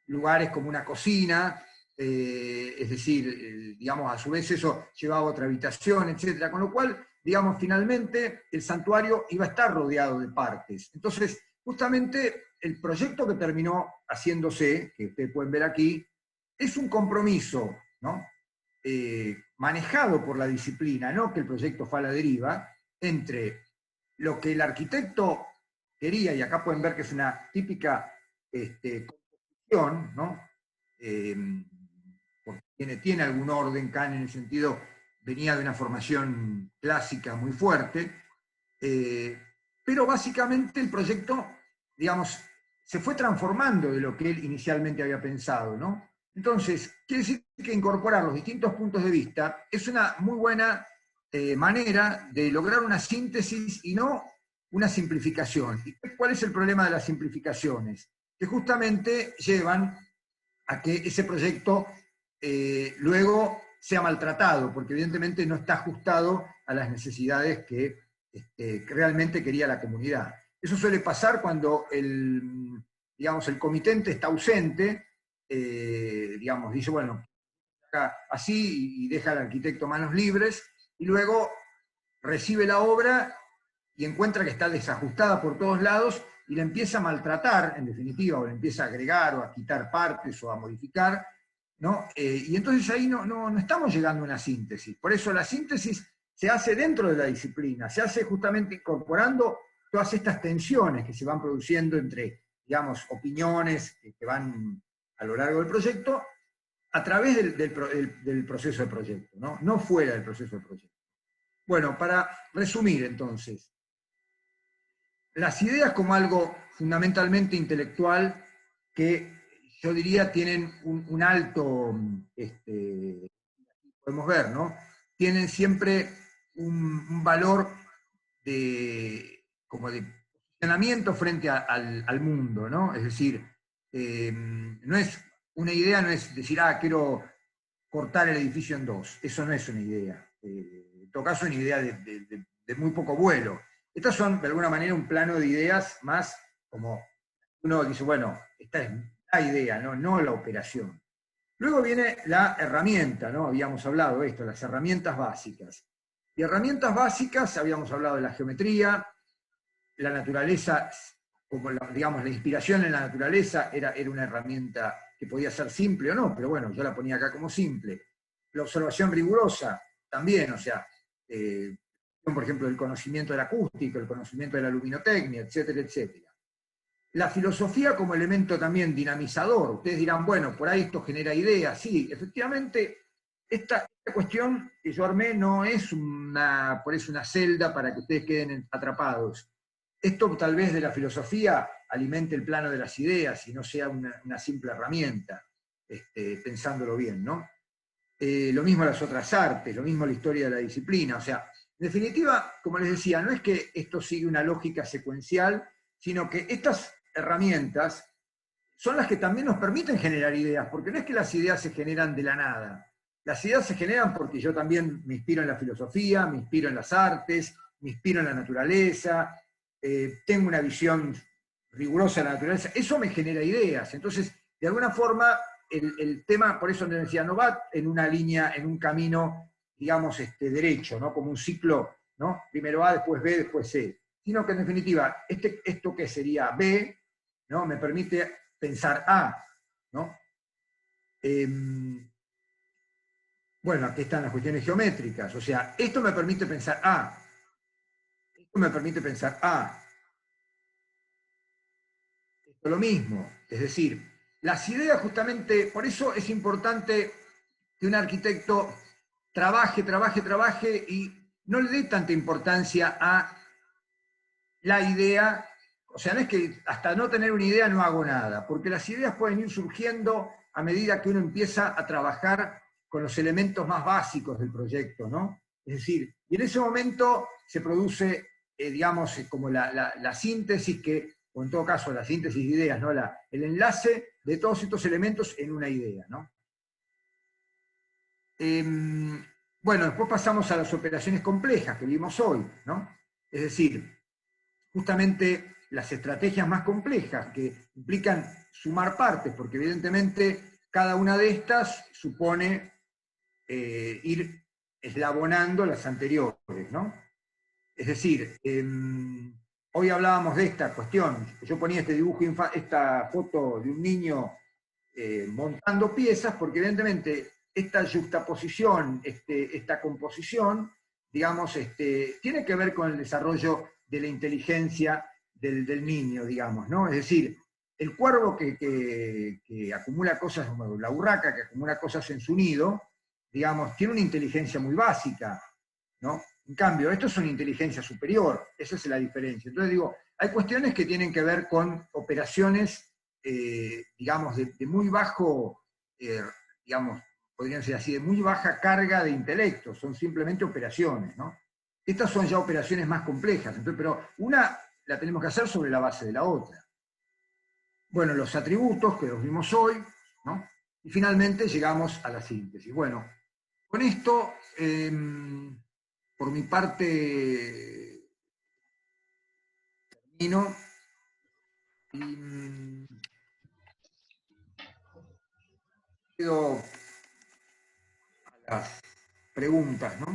lugares como una cocina, es decir, digamos, a su vez eso llevaba a otra habitación, etc. Con lo cual, digamos, finalmente el santuario iba a estar rodeado de partes. Entonces, justamente el proyecto que terminó haciéndose, que ustedes pueden ver aquí, es un compromiso, ¿no?, manejado por la disciplina, no que el proyecto fue a la deriva, entre lo que el arquitecto quería, y acá pueden ver que es una típica composición, ¿no? Tiene algún orden, Kant en el sentido, venía de una formación clásica muy fuerte, pero básicamente el proyecto, digamos, se fue transformando de lo que él inicialmente había pensado, ¿no? Entonces, quiere decir que incorporar los distintos puntos de vista es una muy buena manera de lograr una síntesis y no una simplificación. ¿Y cuál es el problema de las simplificaciones? Que justamente llevan a que ese proyecto luego sea maltratado, porque evidentemente no está ajustado a las necesidades que realmente quería la comunidad. Eso suele pasar cuando digamos, el comitente está ausente, digamos, dice, bueno, así, y deja al arquitecto manos libres, y luego recibe la obra y encuentra que está desajustada por todos lados y la empieza a maltratar, en definitiva, o le empieza a agregar o a quitar partes o a modificar, ¿no? Y entonces ahí no estamos llegando a una síntesis. Por eso la síntesis se hace dentro de la disciplina, se hace justamente incorporando todas estas tensiones que se van produciendo entre, digamos, opiniones que van a lo largo del proyecto, a través del proceso de proyecto, ¿no? No fuera del proceso de proyecto. Bueno, para resumir entonces, las ideas como algo fundamentalmente intelectual que yo diría tienen un alto, podemos ver, ¿no? Tienen siempre un valor como de posicionamiento frente al mundo, ¿no? Es decir, no es una idea, no es decir, quiero cortar el edificio en dos. Eso no es una idea. En todo caso, es una idea de muy poco vuelo. Estas son, de alguna manera, un plano de ideas más como uno dice, bueno, esta es la idea, no la operación. Luego viene la herramienta, ¿no? Habíamos hablado de esto, las herramientas básicas. Y herramientas básicas, habíamos hablado de la geometría, la naturaleza, como digamos, la inspiración en la naturaleza era una herramienta que podía ser simple o no, pero bueno, yo la ponía acá como simple. La observación rigurosa también, o sea, por ejemplo, el conocimiento de la acústica, el conocimiento de la luminotecnia, etcétera, etcétera. La filosofía como elemento también dinamizador. Ustedes dirán, bueno, por ahí esto genera ideas. Sí, efectivamente, esta cuestión que yo armé no es por eso una celda para que ustedes queden atrapados. Esto tal vez de la filosofía alimente el plano de las ideas y no sea una simple herramienta, pensándolo bien, ¿no? Lo mismo las otras artes, lo mismo la historia de la disciplina. O sea, en definitiva, como les decía, no es que esto sigue una lógica secuencial, sino que estas herramientas son las que también nos permiten generar ideas, porque no es que las ideas se generan de la nada. Las ideas se generan porque yo también me inspiro en la filosofía, me inspiro en las artes, me inspiro en la naturaleza, tengo una visión rigurosa de la naturaleza, eso me genera ideas. Entonces, de alguna forma, el tema, por eso les decía, no va en una línea, en un camino, digamos, derecho, ¿no? Como un ciclo, ¿no? Primero A, después B, después C. Sino que en definitiva, esto que sería B, ¿no? Me permite pensar A, ¿no? Bueno, aquí están las cuestiones geométricas, o sea, esto me permite pensar A, esto me permite pensar A. Esto es lo mismo, es decir, las ideas justamente, por eso es importante que un arquitecto trabaje y no le dé tanta importancia a la idea. O sea, no es que hasta no tener una idea no hago nada, porque las ideas pueden ir surgiendo a medida que uno empieza a trabajar con los elementos más básicos del proyecto, ¿no? Es decir, y en ese momento se produce, digamos, como la síntesis, o en todo caso la síntesis de ideas, ¿no? El enlace de todos estos elementos en una idea, ¿no? Bueno, después pasamos a las operaciones complejas que vimos hoy, ¿no? Es decir, justamente las estrategias más complejas que implican sumar partes, porque evidentemente cada una de estas supone ir eslabonando las anteriores, ¿no? Es decir, hoy hablábamos de esta cuestión, yo ponía este dibujo, esta foto de un niño montando piezas, porque evidentemente esta yuxtaposición, esta composición, digamos, tiene que ver con el desarrollo de la inteligencia del niño, digamos, ¿no? Es decir, el cuervo que acumula cosas, como la urraca que acumula cosas en su nido, digamos, tiene una inteligencia muy básica, ¿no? En cambio, esto es una inteligencia superior, esa es la diferencia. Entonces digo, hay cuestiones que tienen que ver con operaciones, digamos, de muy bajo, digamos, podrían ser así, de muy baja carga de intelecto, son simplemente operaciones, ¿no? Estas son ya operaciones más complejas, entonces, pero una la tenemos que hacer sobre la base de la otra. Bueno, los atributos que los vimos hoy, ¿no? Y finalmente llegamos a la síntesis. Bueno, con esto, por mi parte, termino. Y quedo a las preguntas, ¿no?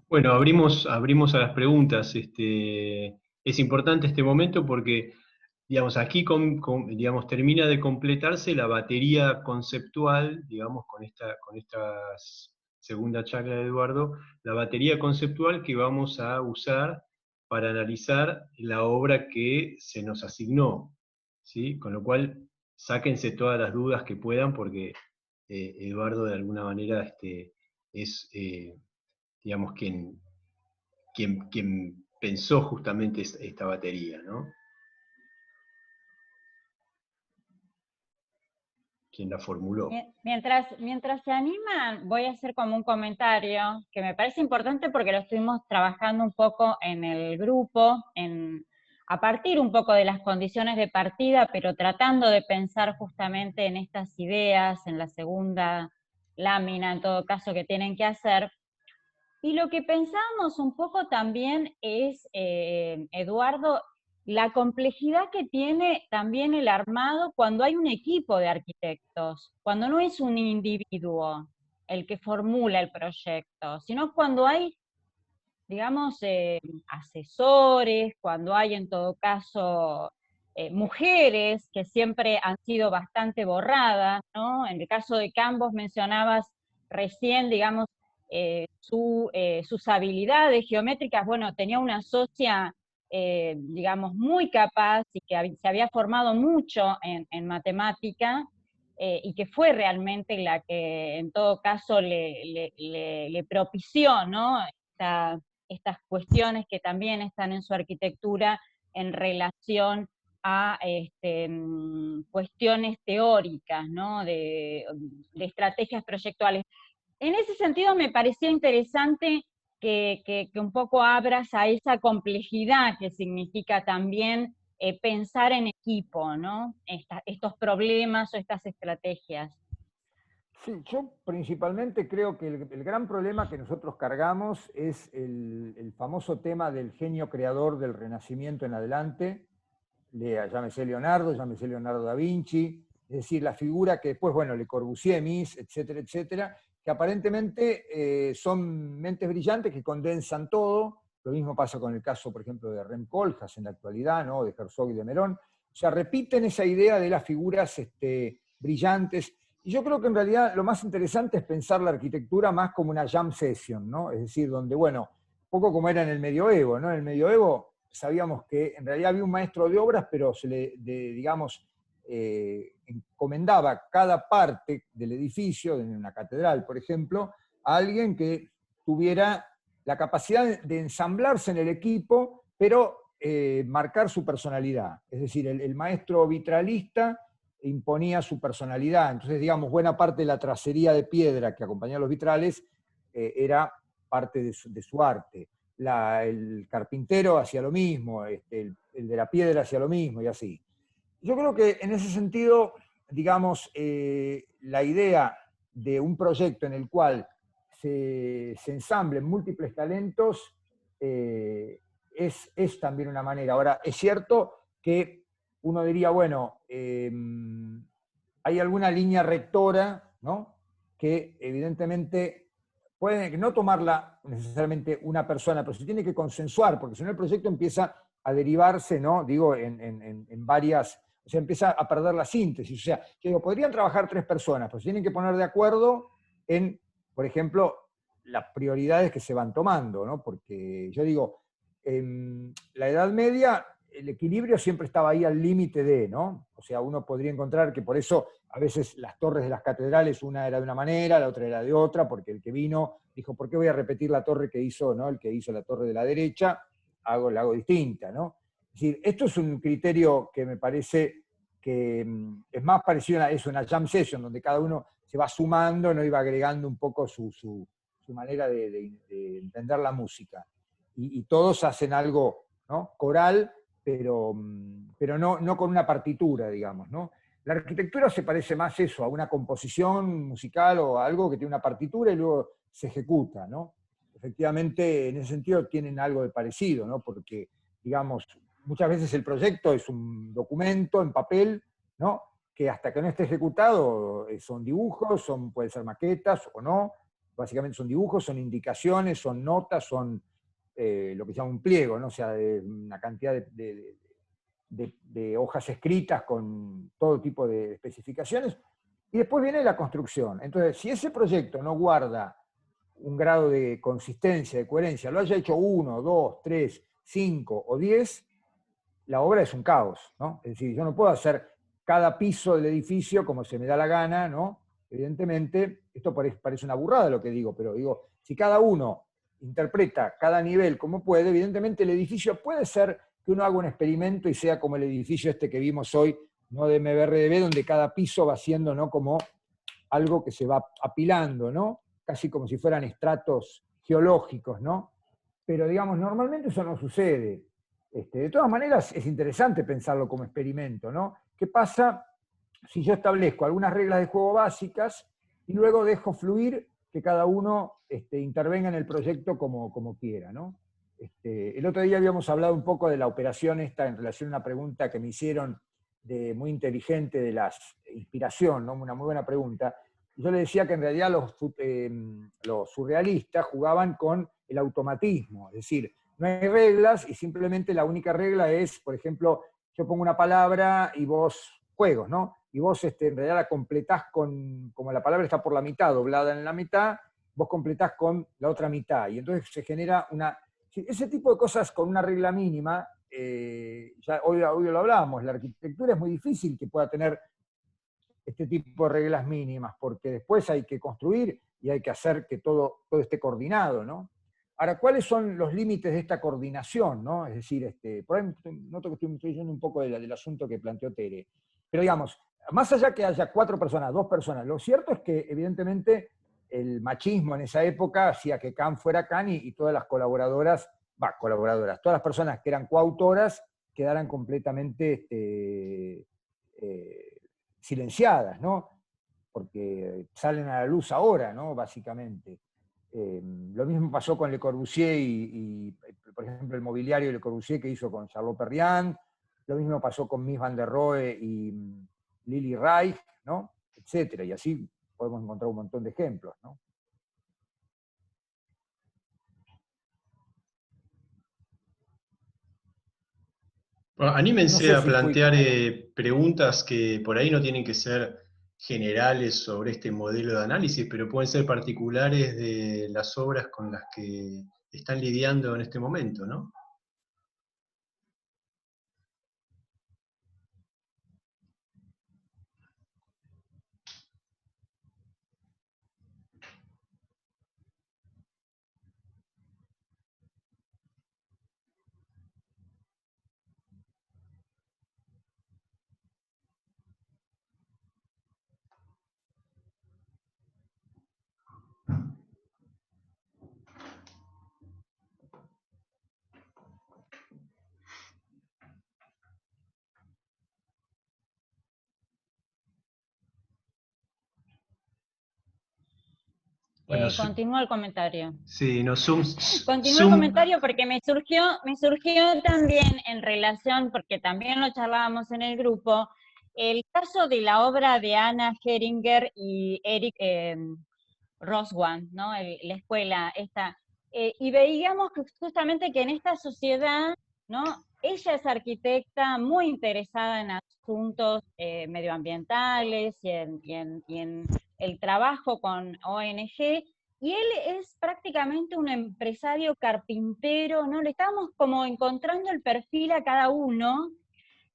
Bueno, abrimos a las preguntas. Es importante este momento porque, digamos, aquí digamos, termina de completarse la batería conceptual, digamos, con esta segunda charla de Eduardo, la batería conceptual que vamos a usar para analizar la obra que se nos asignó, ¿sí? Con lo cual, sáquense todas las dudas que puedan porque Eduardo de alguna manera es... digamos, quien pensó justamente esta batería, ¿no? Quien la formuló. Mientras se animan, voy a hacer como un comentario que me parece importante porque lo estuvimos trabajando un poco en el grupo, a partir un poco de las condiciones de partida, pero tratando de pensar justamente en estas ideas, en la segunda lámina, en todo caso, que tienen que hacer. Y lo que pensamos un poco también es, Eduardo, la complejidad que tiene también el armado cuando hay un equipo de arquitectos, cuando no es un individuo el que formula el proyecto, sino cuando hay, digamos, asesores, cuando hay en todo caso mujeres que siempre han sido bastante borradas, ¿no? En el caso de Campos mencionabas recién, digamos, sus habilidades geométricas. Bueno, tenía una socia, digamos, muy capaz y que se había formado mucho en matemática, y que fue realmente la que en todo caso le propició, ¿no? Estas cuestiones que también están en su arquitectura en relación a cuestiones teóricas, ¿no? de estrategias proyectuales. En ese sentido me parecía interesante que un poco abras a esa complejidad que significa también pensar en equipo, ¿no? Estos problemas o estas estrategias. Sí, yo principalmente creo que el gran problema que nosotros cargamos es el famoso tema del genio creador del Renacimiento en adelante, llámese Leonardo, llámese Leonardo da Vinci, es decir, la figura que después, bueno, Le Corbusier, Mies, etcétera, etcétera, que aparentemente son mentes brillantes que condensan todo. Lo mismo pasa con el caso, por ejemplo, de Rem Koolhaas en la actualidad, ¿no? De Herzog y de Merón. O sea, repiten esa idea de las figuras brillantes. Y yo creo que en realidad lo más interesante es pensar la arquitectura más como una jam session, ¿no? Es decir, donde, bueno, poco como era en el medioevo, ¿no? En el medioevo sabíamos que en realidad había un maestro de obras, pero digamos, encomendaba cada parte del edificio, en una catedral, por ejemplo, a alguien que tuviera la capacidad de ensamblarse en el equipo, pero marcar su personalidad. Es decir, el maestro vitralista imponía su personalidad. Entonces, digamos, buena parte de la tracería de piedra que acompañaba a los vitrales era parte de su arte. El carpintero hacía lo mismo, el de la piedra hacía lo mismo, y así. Yo creo que en ese sentido, digamos, la idea de un proyecto en el cual se ensamblen múltiples talentos es también una manera. Ahora, es cierto que uno diría, bueno, hay alguna línea rectora, ¿no?, que evidentemente puede no tomarla necesariamente una persona, pero se tiene que consensuar, porque si no el proyecto empieza a derivarse, ¿no?, digo, en varias, o sea, empieza a perder la síntesis. O sea, yo digo, podrían trabajar 3 personas, pero se tienen que poner de acuerdo en, por ejemplo, las prioridades que se van tomando, ¿no? Porque yo digo, en la Edad Media el equilibrio siempre estaba ahí al límite de, ¿no? O sea, uno podría encontrar que por eso a veces las torres de las catedrales, una era de una manera, la otra era de otra, porque el que vino dijo, ¿por qué voy a repetir la torre que hizo, ¿no?, el que hizo la torre de la derecha? La hago distinta, ¿no? Es decir, esto es un criterio que me parece que es más parecido a eso, una jam session, donde cada uno se va sumando, ¿no?, y va agregando un poco su manera de entender la música. Y todos hacen algo, ¿no?, coral, pero no con una partitura, digamos, ¿no? La arquitectura se parece más eso, a una composición musical o a algo que tiene una partitura y luego se ejecuta, ¿no? Efectivamente, en ese sentido tienen algo de parecido, ¿no? Porque, digamos, muchas veces el proyecto es un documento en papel, ¿no?, que hasta que no esté ejecutado son dibujos, pueden ser maquetas o no, básicamente son dibujos, son indicaciones, son notas, son lo que se llama un pliego, ¿no? O sea, una cantidad de hojas escritas con todo tipo de especificaciones, y después viene la construcción. Entonces, si ese proyecto no guarda un grado de consistencia, de coherencia, lo haya hecho 1, 2, 3, 5 o 10, la obra es un caos, ¿no? Es decir, yo no puedo hacer cada piso del edificio como se me da la gana, ¿no? Evidentemente, esto parece una burrada lo que digo, pero digo, si cada uno interpreta cada nivel como puede, evidentemente el edificio puede ser que uno haga un experimento y sea como el edificio este que vimos hoy, ¿no?, de MBRDB, donde cada piso va siendo, ¿no?, como algo que se va apilando, ¿no?, casi como si fueran estratos geológicos, ¿no? Pero, digamos, normalmente eso no sucede. De todas maneras, es interesante pensarlo como experimento, ¿no? ¿Qué pasa si yo establezco algunas reglas de juego básicas y luego dejo fluir que cada uno intervenga en el proyecto como quiera, ¿no? El otro día habíamos hablado un poco de la operación esta en relación a una pregunta que me hicieron muy inteligente de la inspiración, ¿no? Una muy buena pregunta. Yo le decía que en realidad los surrealistas jugaban con el automatismo, es decir, no hay reglas y simplemente la única regla es, por ejemplo, yo pongo una palabra y vos, juegos, ¿no? Y vos en realidad la completás como la palabra está por la mitad, doblada en la mitad, vos completás con la otra mitad. Y entonces se genera ese tipo de cosas con una regla mínima, ya hoy lo hablábamos, la arquitectura es muy difícil que pueda tener este tipo de reglas mínimas, porque después hay que construir y hay que hacer que todo esté coordinado, ¿no? Ahora, ¿cuáles son los límites de esta coordinación, ¿no? Es decir, por ahí noto que estoy yendo un poco del asunto que planteó Tere, pero digamos, más allá que haya 4 personas, 2 personas, lo cierto es que evidentemente el machismo en esa época hacía que Khan fuera Khan y todas las colaboradoras, todas las personas que eran coautoras quedaran completamente silenciadas, ¿no? Porque salen a la luz ahora, ¿no?, básicamente. Lo mismo pasó con Le Corbusier y, por ejemplo, el mobiliario de Le Corbusier que hizo con Charlot Perriand, lo mismo pasó con Mies van der Rohe y Lily Reich, ¿no?, etcétera, y así podemos encontrar un montón de ejemplos, ¿no? Bueno, anímense a plantear preguntas que por ahí no tienen que ser generales sobre este modelo de análisis, pero pueden ser particulares de las obras con las que están lidiando en este momento, ¿no? Bueno, Continúa el comentario. Sí, no, Continúa el comentario porque me surgió también en relación, porque también lo charlábamos en el grupo, el caso de la obra de Anna Heringer y Eric Roswan, ¿no? La escuela esta. Y veíamos que justamente que en esta sociedad, ¿no? Ella es arquitecta muy interesada en asuntos medioambientales y en el trabajo con ONG, y él es prácticamente un empresario carpintero, ¿no? Le estábamos como encontrando el perfil a cada uno,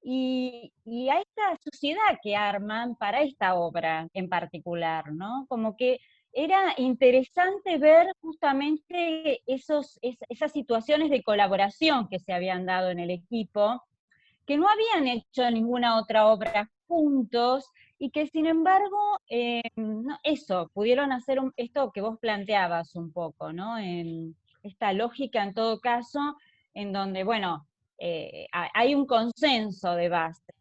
y a esta sociedad que arman para esta obra en particular, ¿no? Como que era interesante ver justamente esas situaciones de colaboración que se habían dado en el equipo, que no habían hecho ninguna otra obra juntos, y que sin embargo, eso, pudieron hacer esto que vos planteabas un poco, ¿no? En esta lógica, en todo caso, en donde, bueno, hay un consenso de base,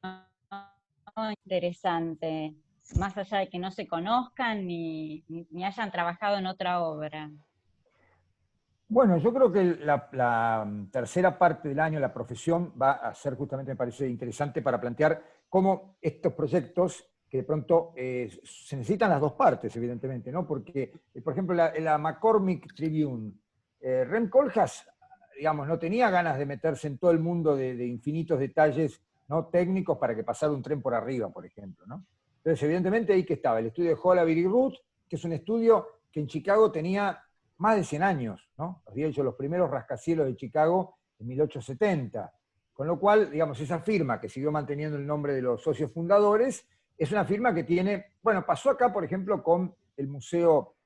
¿no? Interesante, más allá de que no se conozcan ni hayan trabajado en otra obra. Bueno, yo creo que la tercera parte del año, la profesión, va a ser justamente, me parece interesante para plantear cómo estos proyectos, que de pronto se necesitan las dos partes, evidentemente, ¿no? Porque, por ejemplo, la McCormick Tribune, Rem Koolhaas, digamos, no tenía ganas de meterse en todo el mundo de infinitos detalles, ¿no?, técnicos para que pasara un tren por arriba, por ejemplo, ¿no? Entonces, evidentemente, ahí que estaba el estudio de Hollaby y Root, que es un estudio que en Chicago tenía más de 100 años, ¿no? Había hecho los primeros rascacielos de Chicago en 1870. Con lo cual, digamos, esa firma que siguió manteniendo el nombre de los socios fundadores, es una firma que tiene, bueno, pasó acá, por ejemplo, con el Museo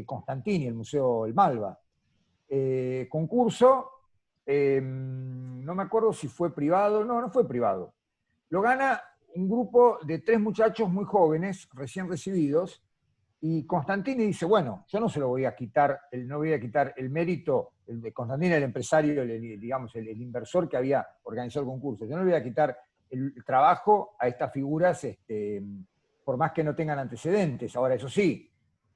Constantini, el Museo El Malva. Concurso, no me acuerdo si fue privado, no fue privado. Lo gana un grupo de 3 muchachos muy jóvenes, recién recibidos, y Constantini dice, bueno, yo no se lo voy a quitar, no voy a quitar el mérito, el de Constantini, el empresario, digamos, el inversor que había organizado el concurso, yo no le voy a quitar el trabajo a estas figuras, por más que no tengan antecedentes. Ahora, eso sí,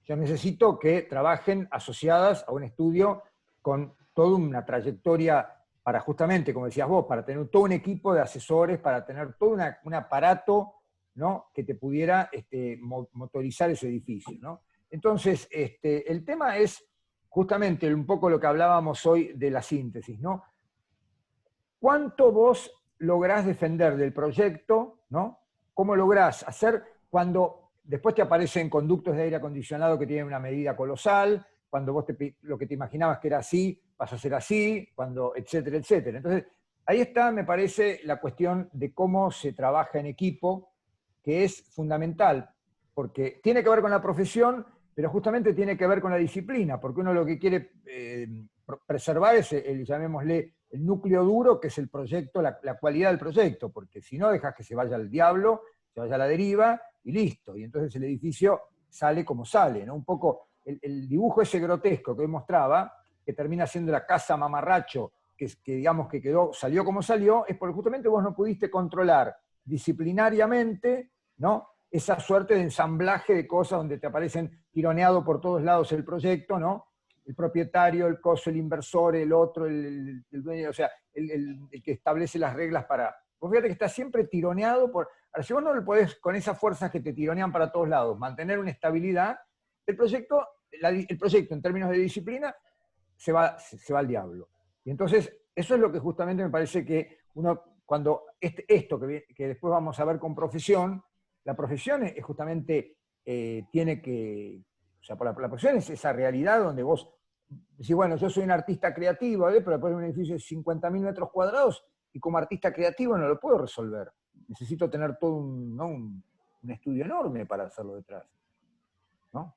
yo necesito que trabajen asociadas a un estudio con toda una trayectoria para justamente, como decías vos, para tener todo un equipo de asesores, para tener todo un aparato, ¿no?, que te pudiera motorizar ese edificio, ¿no? Entonces, el tema es justamente un poco lo que hablábamos hoy de la síntesis, ¿no? ¿Cuánto vos lográs defender del proyecto, ¿no? ¿Cómo lográs hacer cuando después te aparecen conductos de aire acondicionado que tienen una medida colosal, cuando vos lo que te imaginabas que era así, pasa a ser así, cuando, etcétera, etcétera? Entonces, ahí está, me parece, la cuestión de cómo se trabaja en equipo, que es fundamental, porque tiene que ver con la profesión, pero justamente tiene que ver con la disciplina, porque uno lo que quiere preservar es llamémosle, el núcleo duro, que es el proyecto, la cualidad del proyecto, porque si no dejas que se vaya al diablo, se vaya a la deriva, y listo, y entonces el edificio sale como sale, ¿no? Un poco el dibujo ese grotesco que hoy mostraba, que termina siendo la casa mamarracho, que digamos que salió como salió, es porque justamente vos no pudiste controlar disciplinariamente, ¿no?, esa suerte de ensamblaje de cosas donde te aparecen tironeado por todos lados el proyecto, ¿no? El propietario, el coso, el inversor, el otro, el dueño, o sea, el que establece las reglas para... Vos fíjate que está siempre tironeado por... Ahora, si vos no lo podés, con esas fuerzas que te tironean para todos lados, mantener una estabilidad, el proyecto en términos de disciplina se va al diablo. Y entonces, eso es lo que justamente me parece que uno, cuando esto que después vamos a ver con profesión, la profesión es justamente, tiene que, o sea, la profesión es esa realidad donde vos decís, bueno, yo soy un artista creativo, pero después de un edificio de 50.000 metros cuadrados, y como artista creativo no lo puedo resolver. Necesito tener todo un estudio enorme para hacerlo detrás, ¿no?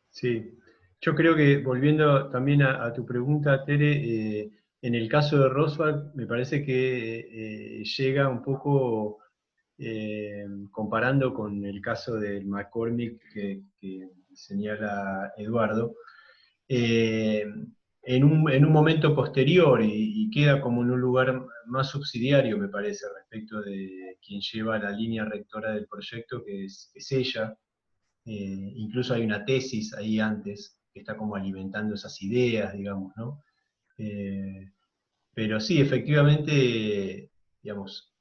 Sí, yo creo que volviendo también a tu pregunta, Tere, en el caso de Roswell me parece que llega un poco comparando con el caso del McCormick que señala Eduardo, en un momento posterior y queda como en un lugar más subsidiario, me parece, respecto de quien lleva la línea rectora del proyecto, que es ella. incluso hay una tesis ahí antes que está como alimentando esas ideas, digamos, ¿no? Pero sí, efectivamente, digamos,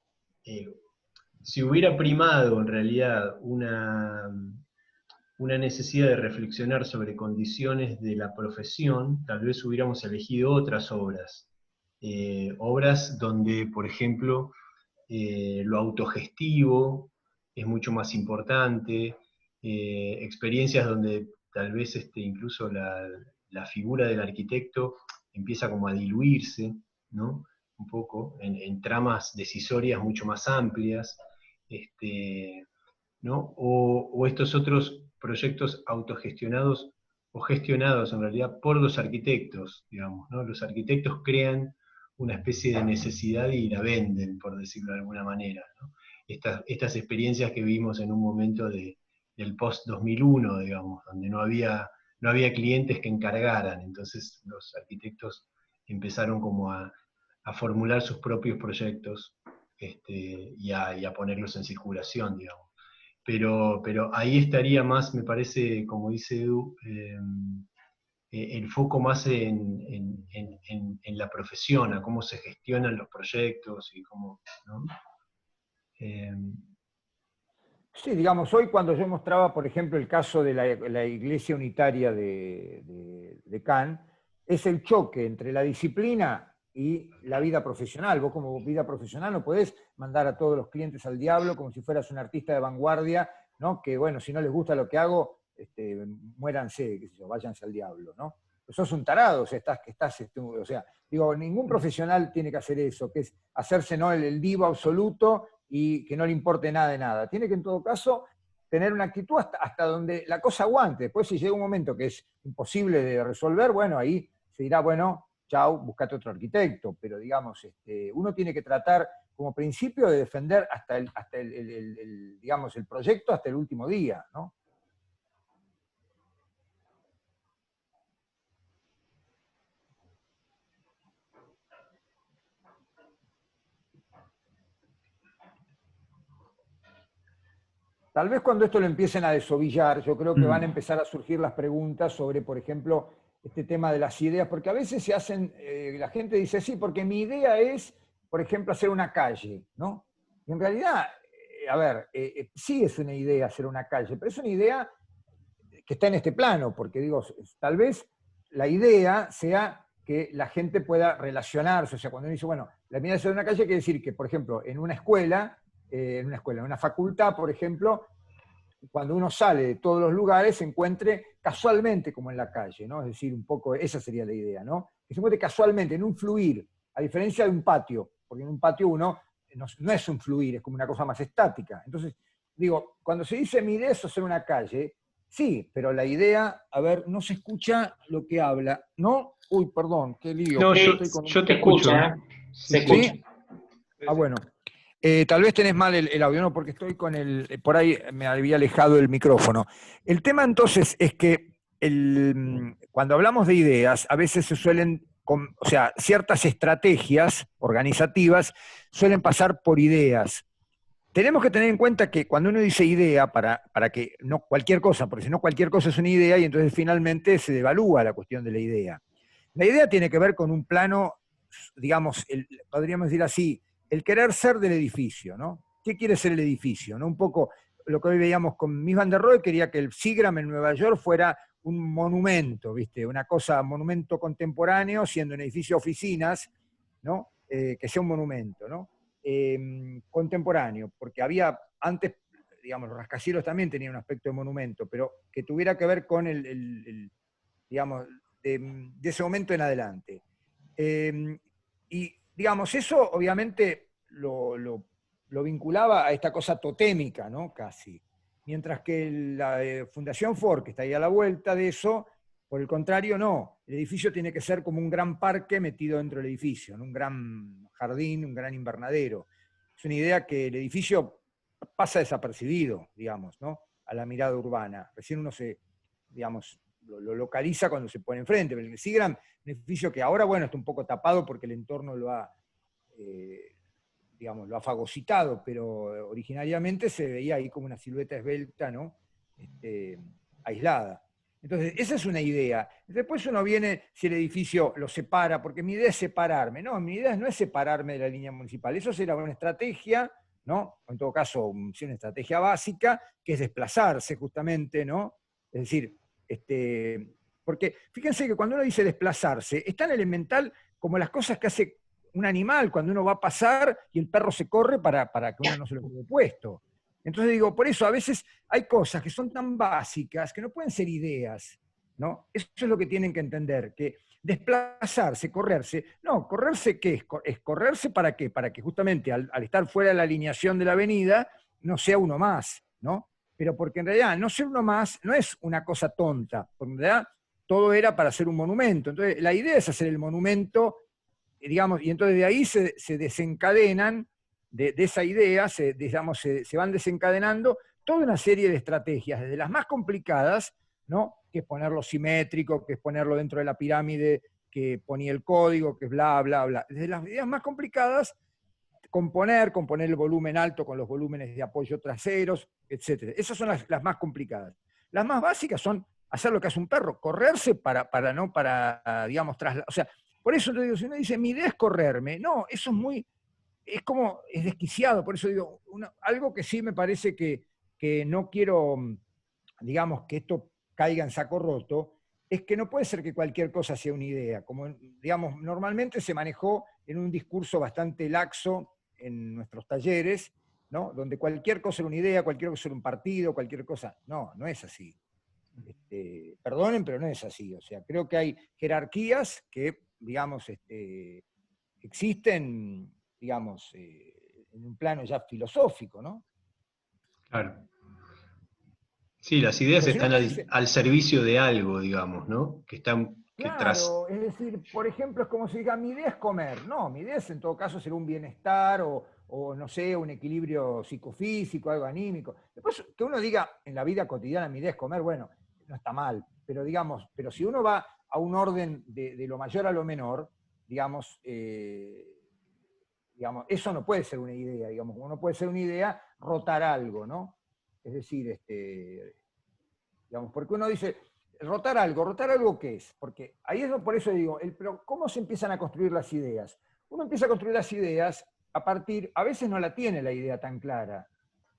si hubiera primado en realidad una necesidad de reflexionar sobre condiciones de la profesión, tal vez hubiéramos elegido otras obras. Obras donde, por ejemplo, lo autogestivo es mucho más importante, experiencias donde tal vez incluso la figura del arquitecto empieza como a diluirse, ¿no? Un poco, en tramas decisorias mucho más amplias, ¿no? O estos otros proyectos autogestionados o gestionados en realidad por los arquitectos, digamos, ¿no? Los arquitectos crean una especie de necesidad y la venden, por decirlo de alguna manera, ¿no? Estas experiencias que vimos en un momento del post-2001, digamos, donde no había clientes que encargaran, entonces los arquitectos empezaron como a formular sus propios proyectos y a ponerlos en circulación, digamos. Pero ahí estaría más, me parece, como dice Edu, el foco más en la profesión, a cómo se gestionan los proyectos y cómo, ¿no? Sí, digamos, hoy cuando yo mostraba, por ejemplo, el caso de la Iglesia Unitaria de Kant, es el choque entre la disciplina y la vida profesional. Vos como vida profesional no podés mandar a todos los clientes al diablo como si fueras un artista de vanguardia, ¿no? Que bueno, si no les gusta lo que hago, muéranse, qué sé yo, váyanse al diablo, ¿no? Pues sos un tarado, o sea, o sea, digo, ningún profesional tiene que hacer eso, que es hacerse, ¿no?, el divo absoluto y que no le importe nada de nada. Tiene que en todo caso tener una actitud hasta donde la cosa aguante. Después si llega un momento que es imposible de resolver, bueno, ahí se dirá, bueno, chau, buscate otro arquitecto. Pero digamos, uno tiene que tratar como principio de defender hasta digamos, el proyecto hasta el último día, ¿no? Tal vez cuando esto lo empiecen a desovillar, yo creo que van a empezar a surgir las preguntas sobre, por ejemplo, este tema de las ideas, porque a veces se hacen, la gente dice, sí, porque mi idea es, por ejemplo, hacer una calle, ¿no? Y en realidad, a ver, sí es una idea hacer una calle, pero es una idea que está en este plano, porque digo, tal vez la idea sea que la gente pueda relacionarse, o sea, cuando uno dice, bueno, la idea de hacer una calle quiere decir que, por ejemplo, en una escuela, en una facultad, por ejemplo, cuando uno sale de todos los lugares, se encuentre casualmente como en la calle, ¿no? Es decir, un poco, esa sería la idea, ¿no? Que se encuentre casualmente, en un fluir, a diferencia de un patio, porque en un patio uno no es un fluir, es como una cosa más estática. Entonces, digo, cuando se dice mi idea es hacer una calle, sí, pero la idea, a ver, no se escucha lo que habla, ¿no? Uy, perdón, qué lío. No, yo te escucho. Se escucha. ¿Sí? Ah, bueno. Tal vez tenés mal el audio, ¿no? Porque estoy con por ahí me había alejado el micrófono. El tema entonces es que cuando hablamos de ideas, a veces se suelen, o sea, ciertas estrategias organizativas suelen pasar por ideas. Tenemos que tener en cuenta que cuando uno dice idea, para que no cualquier cosa, porque si no cualquier cosa es una idea y entonces finalmente se devalúa la cuestión de la idea. La idea tiene que ver con un plano, digamos, podríamos decir así, el querer ser del edificio, ¿no? ¿Qué quiere ser el edificio? ¿No? Un poco lo que hoy veíamos con Mies van der Rohe, quería que el Seagram en Nueva York fuera un monumento, ¿viste? Una cosa, monumento contemporáneo, siendo un edificio de oficinas, ¿no? Que sea un monumento, ¿no? Contemporáneo, porque había antes, digamos, los rascacielos también tenían un aspecto de monumento, pero que tuviera que ver con digamos, de ese momento en adelante. Y, digamos, eso obviamente lo vinculaba a esta cosa totémica, ¿no? Casi. Mientras que la Fundación Ford, que está ahí a la vuelta de eso, por el contrario, no. El edificio tiene que ser como un gran parque metido dentro del edificio, ¿no? Un gran jardín, un gran invernadero. Es una idea que el edificio pasa desapercibido, digamos, ¿no? A la mirada urbana. Recién uno digamos, lo localiza cuando se pone enfrente. Pero el Seagram, un edificio que ahora, bueno, está un poco tapado porque el entorno digamos, lo ha fagocitado, pero originariamente se veía ahí como una silueta esbelta, ¿no? aislada. Entonces, esa es una idea. Después uno viene, si el edificio lo separa, porque mi idea es separarme. No, mi idea no es separarme de la línea municipal. Eso será una estrategia, ¿no? En todo caso, una estrategia básica, que es desplazarse justamente, ¿no? Es decir, porque fíjense que cuando uno dice desplazarse, es tan elemental como las cosas que hace un animal cuando uno va a pasar y el perro se corre para que uno no se lo quede puesto. Entonces digo, por eso a veces hay cosas que son tan básicas que no pueden ser ideas, ¿no? Eso es lo que tienen que entender, que desplazarse, correrse, no, correrse ¿qué es? Es correrse ¿para qué? Para que justamente al estar fuera de la alineación de la avenida no sea uno más, ¿no? Pero porque en realidad no ser uno más no es una cosa tonta, porque en realidad todo era para hacer un monumento. Entonces la idea es hacer el monumento, digamos, y entonces de ahí se desencadenan, de esa idea, se van desencadenando toda una serie de estrategias, desde las más complicadas, ¿no? Que es ponerlo simétrico, que es ponerlo dentro de la pirámide que ponía el código, que es bla, bla, bla. Desde las ideas más complicadas, componer el volumen alto con los volúmenes de apoyo traseros, etc. Esas son las más complicadas. Las más básicas son hacer lo que hace un perro, correrse para digamos, trasladar. O sea, por eso te digo, si uno dice, mi idea es correrme, no, eso es desquiciado, por eso digo, algo que sí me parece que no quiero, digamos, que esto caiga en saco roto, es que no puede ser que cualquier cosa sea una idea, como, digamos, normalmente se manejó en un discurso bastante laxo en nuestros talleres, ¿no? Donde cualquier cosa era una idea, cualquier cosa era un partido, cualquier cosa, no es así. Perdonen, pero no es así, o sea, creo que hay jerarquías que, digamos, existen, digamos, en un plano ya filosófico, ¿no? Claro. Sí, las ideas Pero si no están me dice, al servicio de algo, digamos, ¿no? Que están, que claro, es decir, por ejemplo, es como si diga, mi idea es comer. No, mi idea es en todo caso ser un bienestar o no sé, un equilibrio psicofísico, algo anímico. Después, que uno diga en la vida cotidiana, mi idea es comer, bueno, no está mal, pero digamos, pero si uno va a un orden de lo mayor a lo menor, digamos, eso no puede ser una idea, digamos, no puede ser una idea rotar algo, ¿no? Es decir, digamos, porque uno dice, ¿rotar algo qué es? Porque ahí es por eso digo, pero ¿cómo se empiezan a construir las ideas? Uno empieza a construir las ideas a veces no la tiene la idea tan clara.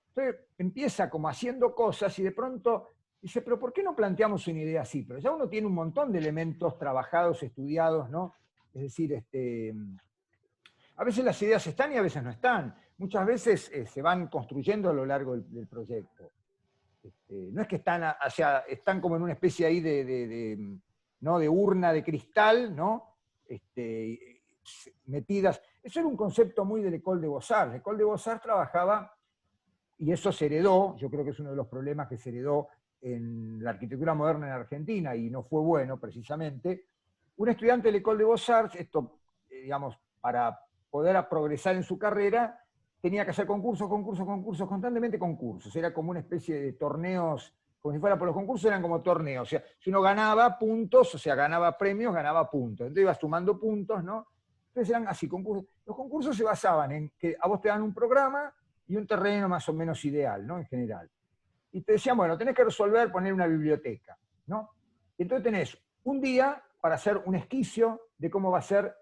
Entonces empieza como haciendo cosas y de pronto dice, pero ¿por qué no planteamos una idea así? Pero ya uno tiene un montón de elementos trabajados, estudiados, ¿no? Es decir, a veces las ideas están y a veces no están. Muchas veces se van construyendo a lo largo del proyecto. No es que están como en una especie ahí ¿no? de urna de cristal, ¿no? Metidas. Eso era un concepto muy de L'École de Beaux-Arts. L'École de Beaux-Arts trabajaba, y eso se heredó, yo creo que es uno de los problemas que se heredó en la arquitectura moderna en Argentina, y no fue bueno precisamente. Un estudiante de L'École de Beaux-Arts, esto, digamos, para poder progresar en su carrera, tenía que hacer concursos, constantemente concursos. Era como una especie de torneos, como si fuera por los concursos, eran como torneos. O sea, si uno ganaba puntos, o sea, ganaba premios, ganaba puntos. Entonces ibas sumando puntos, ¿no? Entonces eran así, concursos. Los concursos se basaban en que a vos te dan un programa y un terreno más o menos ideal, ¿no? En general. Y te decían, bueno, tenés que resolver poner una biblioteca, ¿no? Y entonces tenés un día para hacer un esquicio de cómo va a ser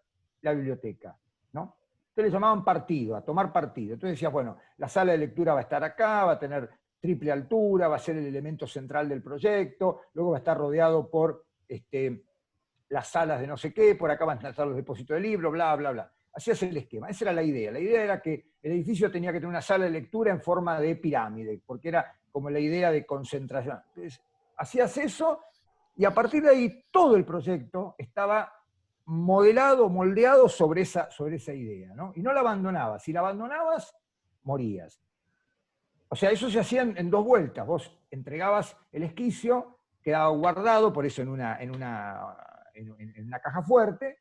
la biblioteca, ¿no? Entonces le llamaban partido, a tomar partido. Entonces decías, bueno, la sala de lectura va a estar acá, va a tener triple altura, va a ser el elemento central del proyecto, luego va a estar rodeado por las salas de no sé qué, por acá van a estar los depósitos de libros, bla, bla, bla. Hacías el esquema, esa era la idea. La idea era que el edificio tenía que tener una sala de lectura en forma de pirámide, porque era como la idea de concentración. Entonces, hacías eso, y a partir de ahí todo el proyecto estaba modelado, moldeado sobre esa idea, ¿no? Y no la abandonabas. Si la abandonabas, morías. O sea, eso se hacía en 2 vueltas. Vos entregabas el esquicio, quedaba guardado, por eso en una caja fuerte,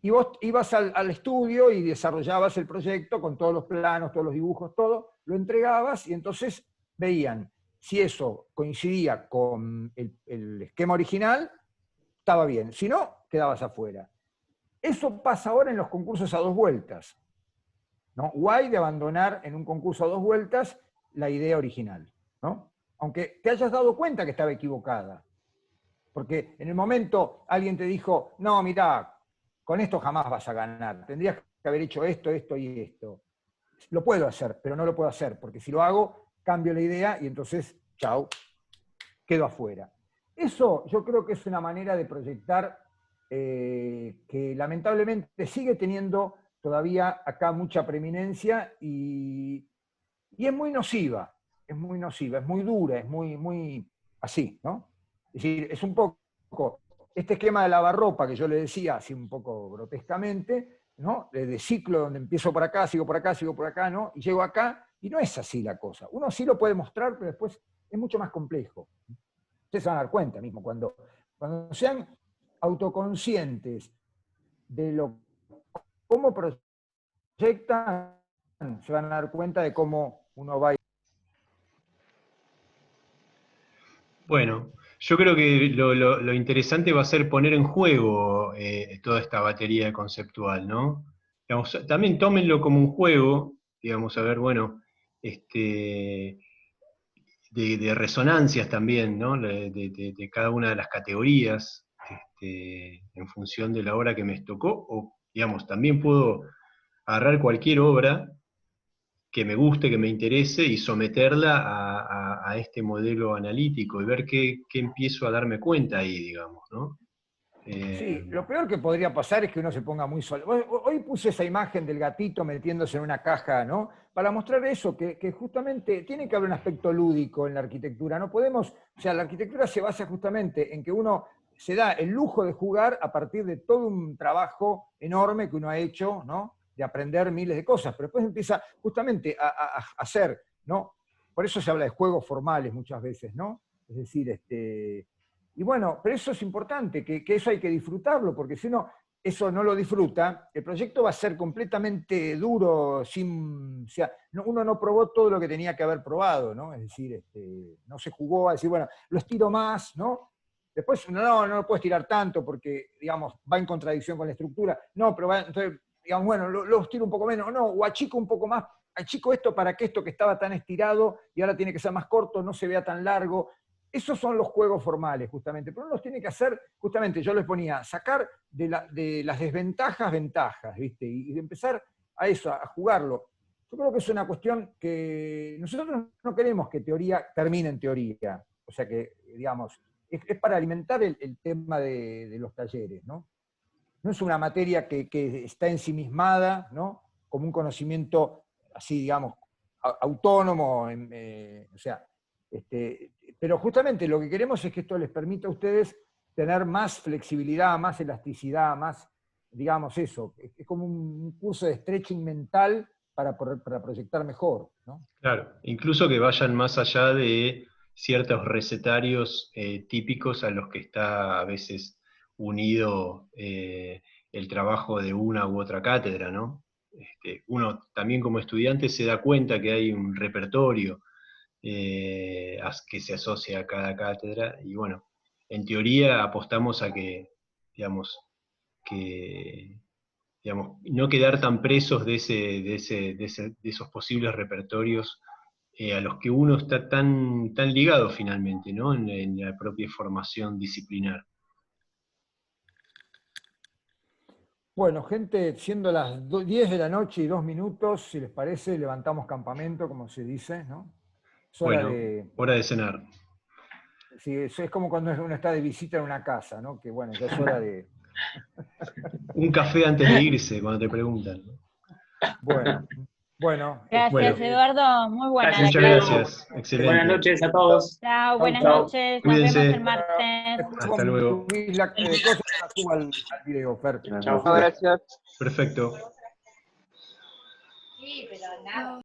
y vos ibas al estudio y desarrollabas el proyecto con todos los planos, todos los dibujos, todo, lo entregabas y entonces veían si eso coincidía con el esquema original, estaba bien. Si no, quedabas afuera. Eso pasa ahora en los concursos a 2 vueltas. ¿No? Guay de abandonar en un concurso a 2 vueltas la idea original, ¿no? aunque te hayas dado cuenta que estaba equivocada. Porque en el momento alguien te dijo, no, mirá, con esto jamás vas a ganar, tendrías que haber hecho esto, esto y esto. Lo puedo hacer, pero no lo puedo hacer, porque si lo hago, cambio la idea y entonces, chau, quedo afuera. Eso yo creo que es una manera de proyectar que lamentablemente sigue teniendo todavía acá mucha preeminencia y es muy nociva, es muy dura, es muy así, ¿no? Es decir, es un poco este esquema de lavarropa que yo le decía así un poco grotescamente, ¿no? De ciclo donde empiezo por acá, sigo por acá, sigo por acá, ¿no? Y llego acá, y no es así la cosa. Uno sí lo puede mostrar, pero después es mucho más complejo. Ustedes se van a dar cuenta mismo, cuando sean autoconscientes de cómo proyectan, se van a dar cuenta de cómo uno va. Bueno, yo creo que lo interesante va a ser poner en juego toda esta batería conceptual, ¿no? Digamos, también tómenlo como un juego, digamos, a ver, bueno, de resonancias también, ¿no? De cada una de las categorías, en función de la obra que me tocó, o, digamos, también puedo agarrar cualquier obra que me guste, que me interese, y someterla a este modelo analítico, y ver qué empiezo a darme cuenta ahí, digamos, ¿no? Sí, lo peor que podría pasar es que uno se ponga muy solo. Hoy puse esa imagen del gatito metiéndose en una caja, ¿no? Para mostrar eso, que justamente tiene que haber un aspecto lúdico en la arquitectura. No podemos, o sea, la arquitectura se basa justamente en que uno se da el lujo de jugar a partir de todo un trabajo enorme que uno ha hecho, ¿no? De aprender miles de cosas, pero después empieza justamente a hacer, ¿no? Por eso se habla de juegos formales muchas veces, ¿no? Es decir, y bueno, pero eso es importante, que eso hay que disfrutarlo, porque si uno eso no lo disfruta, el proyecto va a ser completamente duro, o sea, uno no probó todo lo que tenía que haber probado, ¿no? Es decir, no se jugó a decir, bueno, lo estiro más, ¿no? Después, no lo puedo estirar tanto porque, digamos, va en contradicción con la estructura. No, pero entonces, digamos, bueno, lo estiro un poco menos, no, o achico un poco más, achico esto para que esto que estaba tan estirado y ahora tiene que ser más corto, no se vea tan largo. Esos son los juegos formales, justamente, pero uno los tiene que hacer, justamente, yo les ponía, sacar de las desventajas ventajas, ¿viste? Y de empezar a eso, a jugarlo. Yo creo que es una cuestión que nosotros no queremos que teoría termine en teoría, o sea que, digamos, es para alimentar el tema de los talleres, ¿no? No es una materia que está ensimismada, ¿no? Como un conocimiento así, digamos, autónomo, o sea, pero justamente lo que queremos es que esto les permita a ustedes tener más flexibilidad, más elasticidad, más, digamos eso, es como un curso de stretching mental para proyectar mejor, ¿no? Claro, incluso que vayan más allá de ciertos recetarios típicos a los que está a veces unido el trabajo de una u otra cátedra, ¿no? Uno también como estudiante se da cuenta que hay un repertorio que se asocia a cada cátedra, y bueno, en teoría apostamos a que, digamos, no quedar tan presos de esos posibles repertorios a los que uno está tan ligado finalmente, ¿no? En la propia formación disciplinar. Bueno, gente, siendo las 10 de la noche y 2 minutos, si les parece, levantamos campamento, como se dice, ¿no? Es hora Bueno, hora de cenar. Sí, eso es como cuando uno está de visita en una casa, ¿no? Que bueno, ya es hora de... Un café antes de irse, cuando te preguntan, ¿no? Bueno. Gracias, Eduardo. Muy buena. Muchas gracias. Excelente. Buenas noches a todos. Chao, buenas noches. Nos Cuídense. vemos el martes. Hasta luego. La cosa la subo al video, Fer. Chao. Gracias. Perfecto. Sí, pero nada.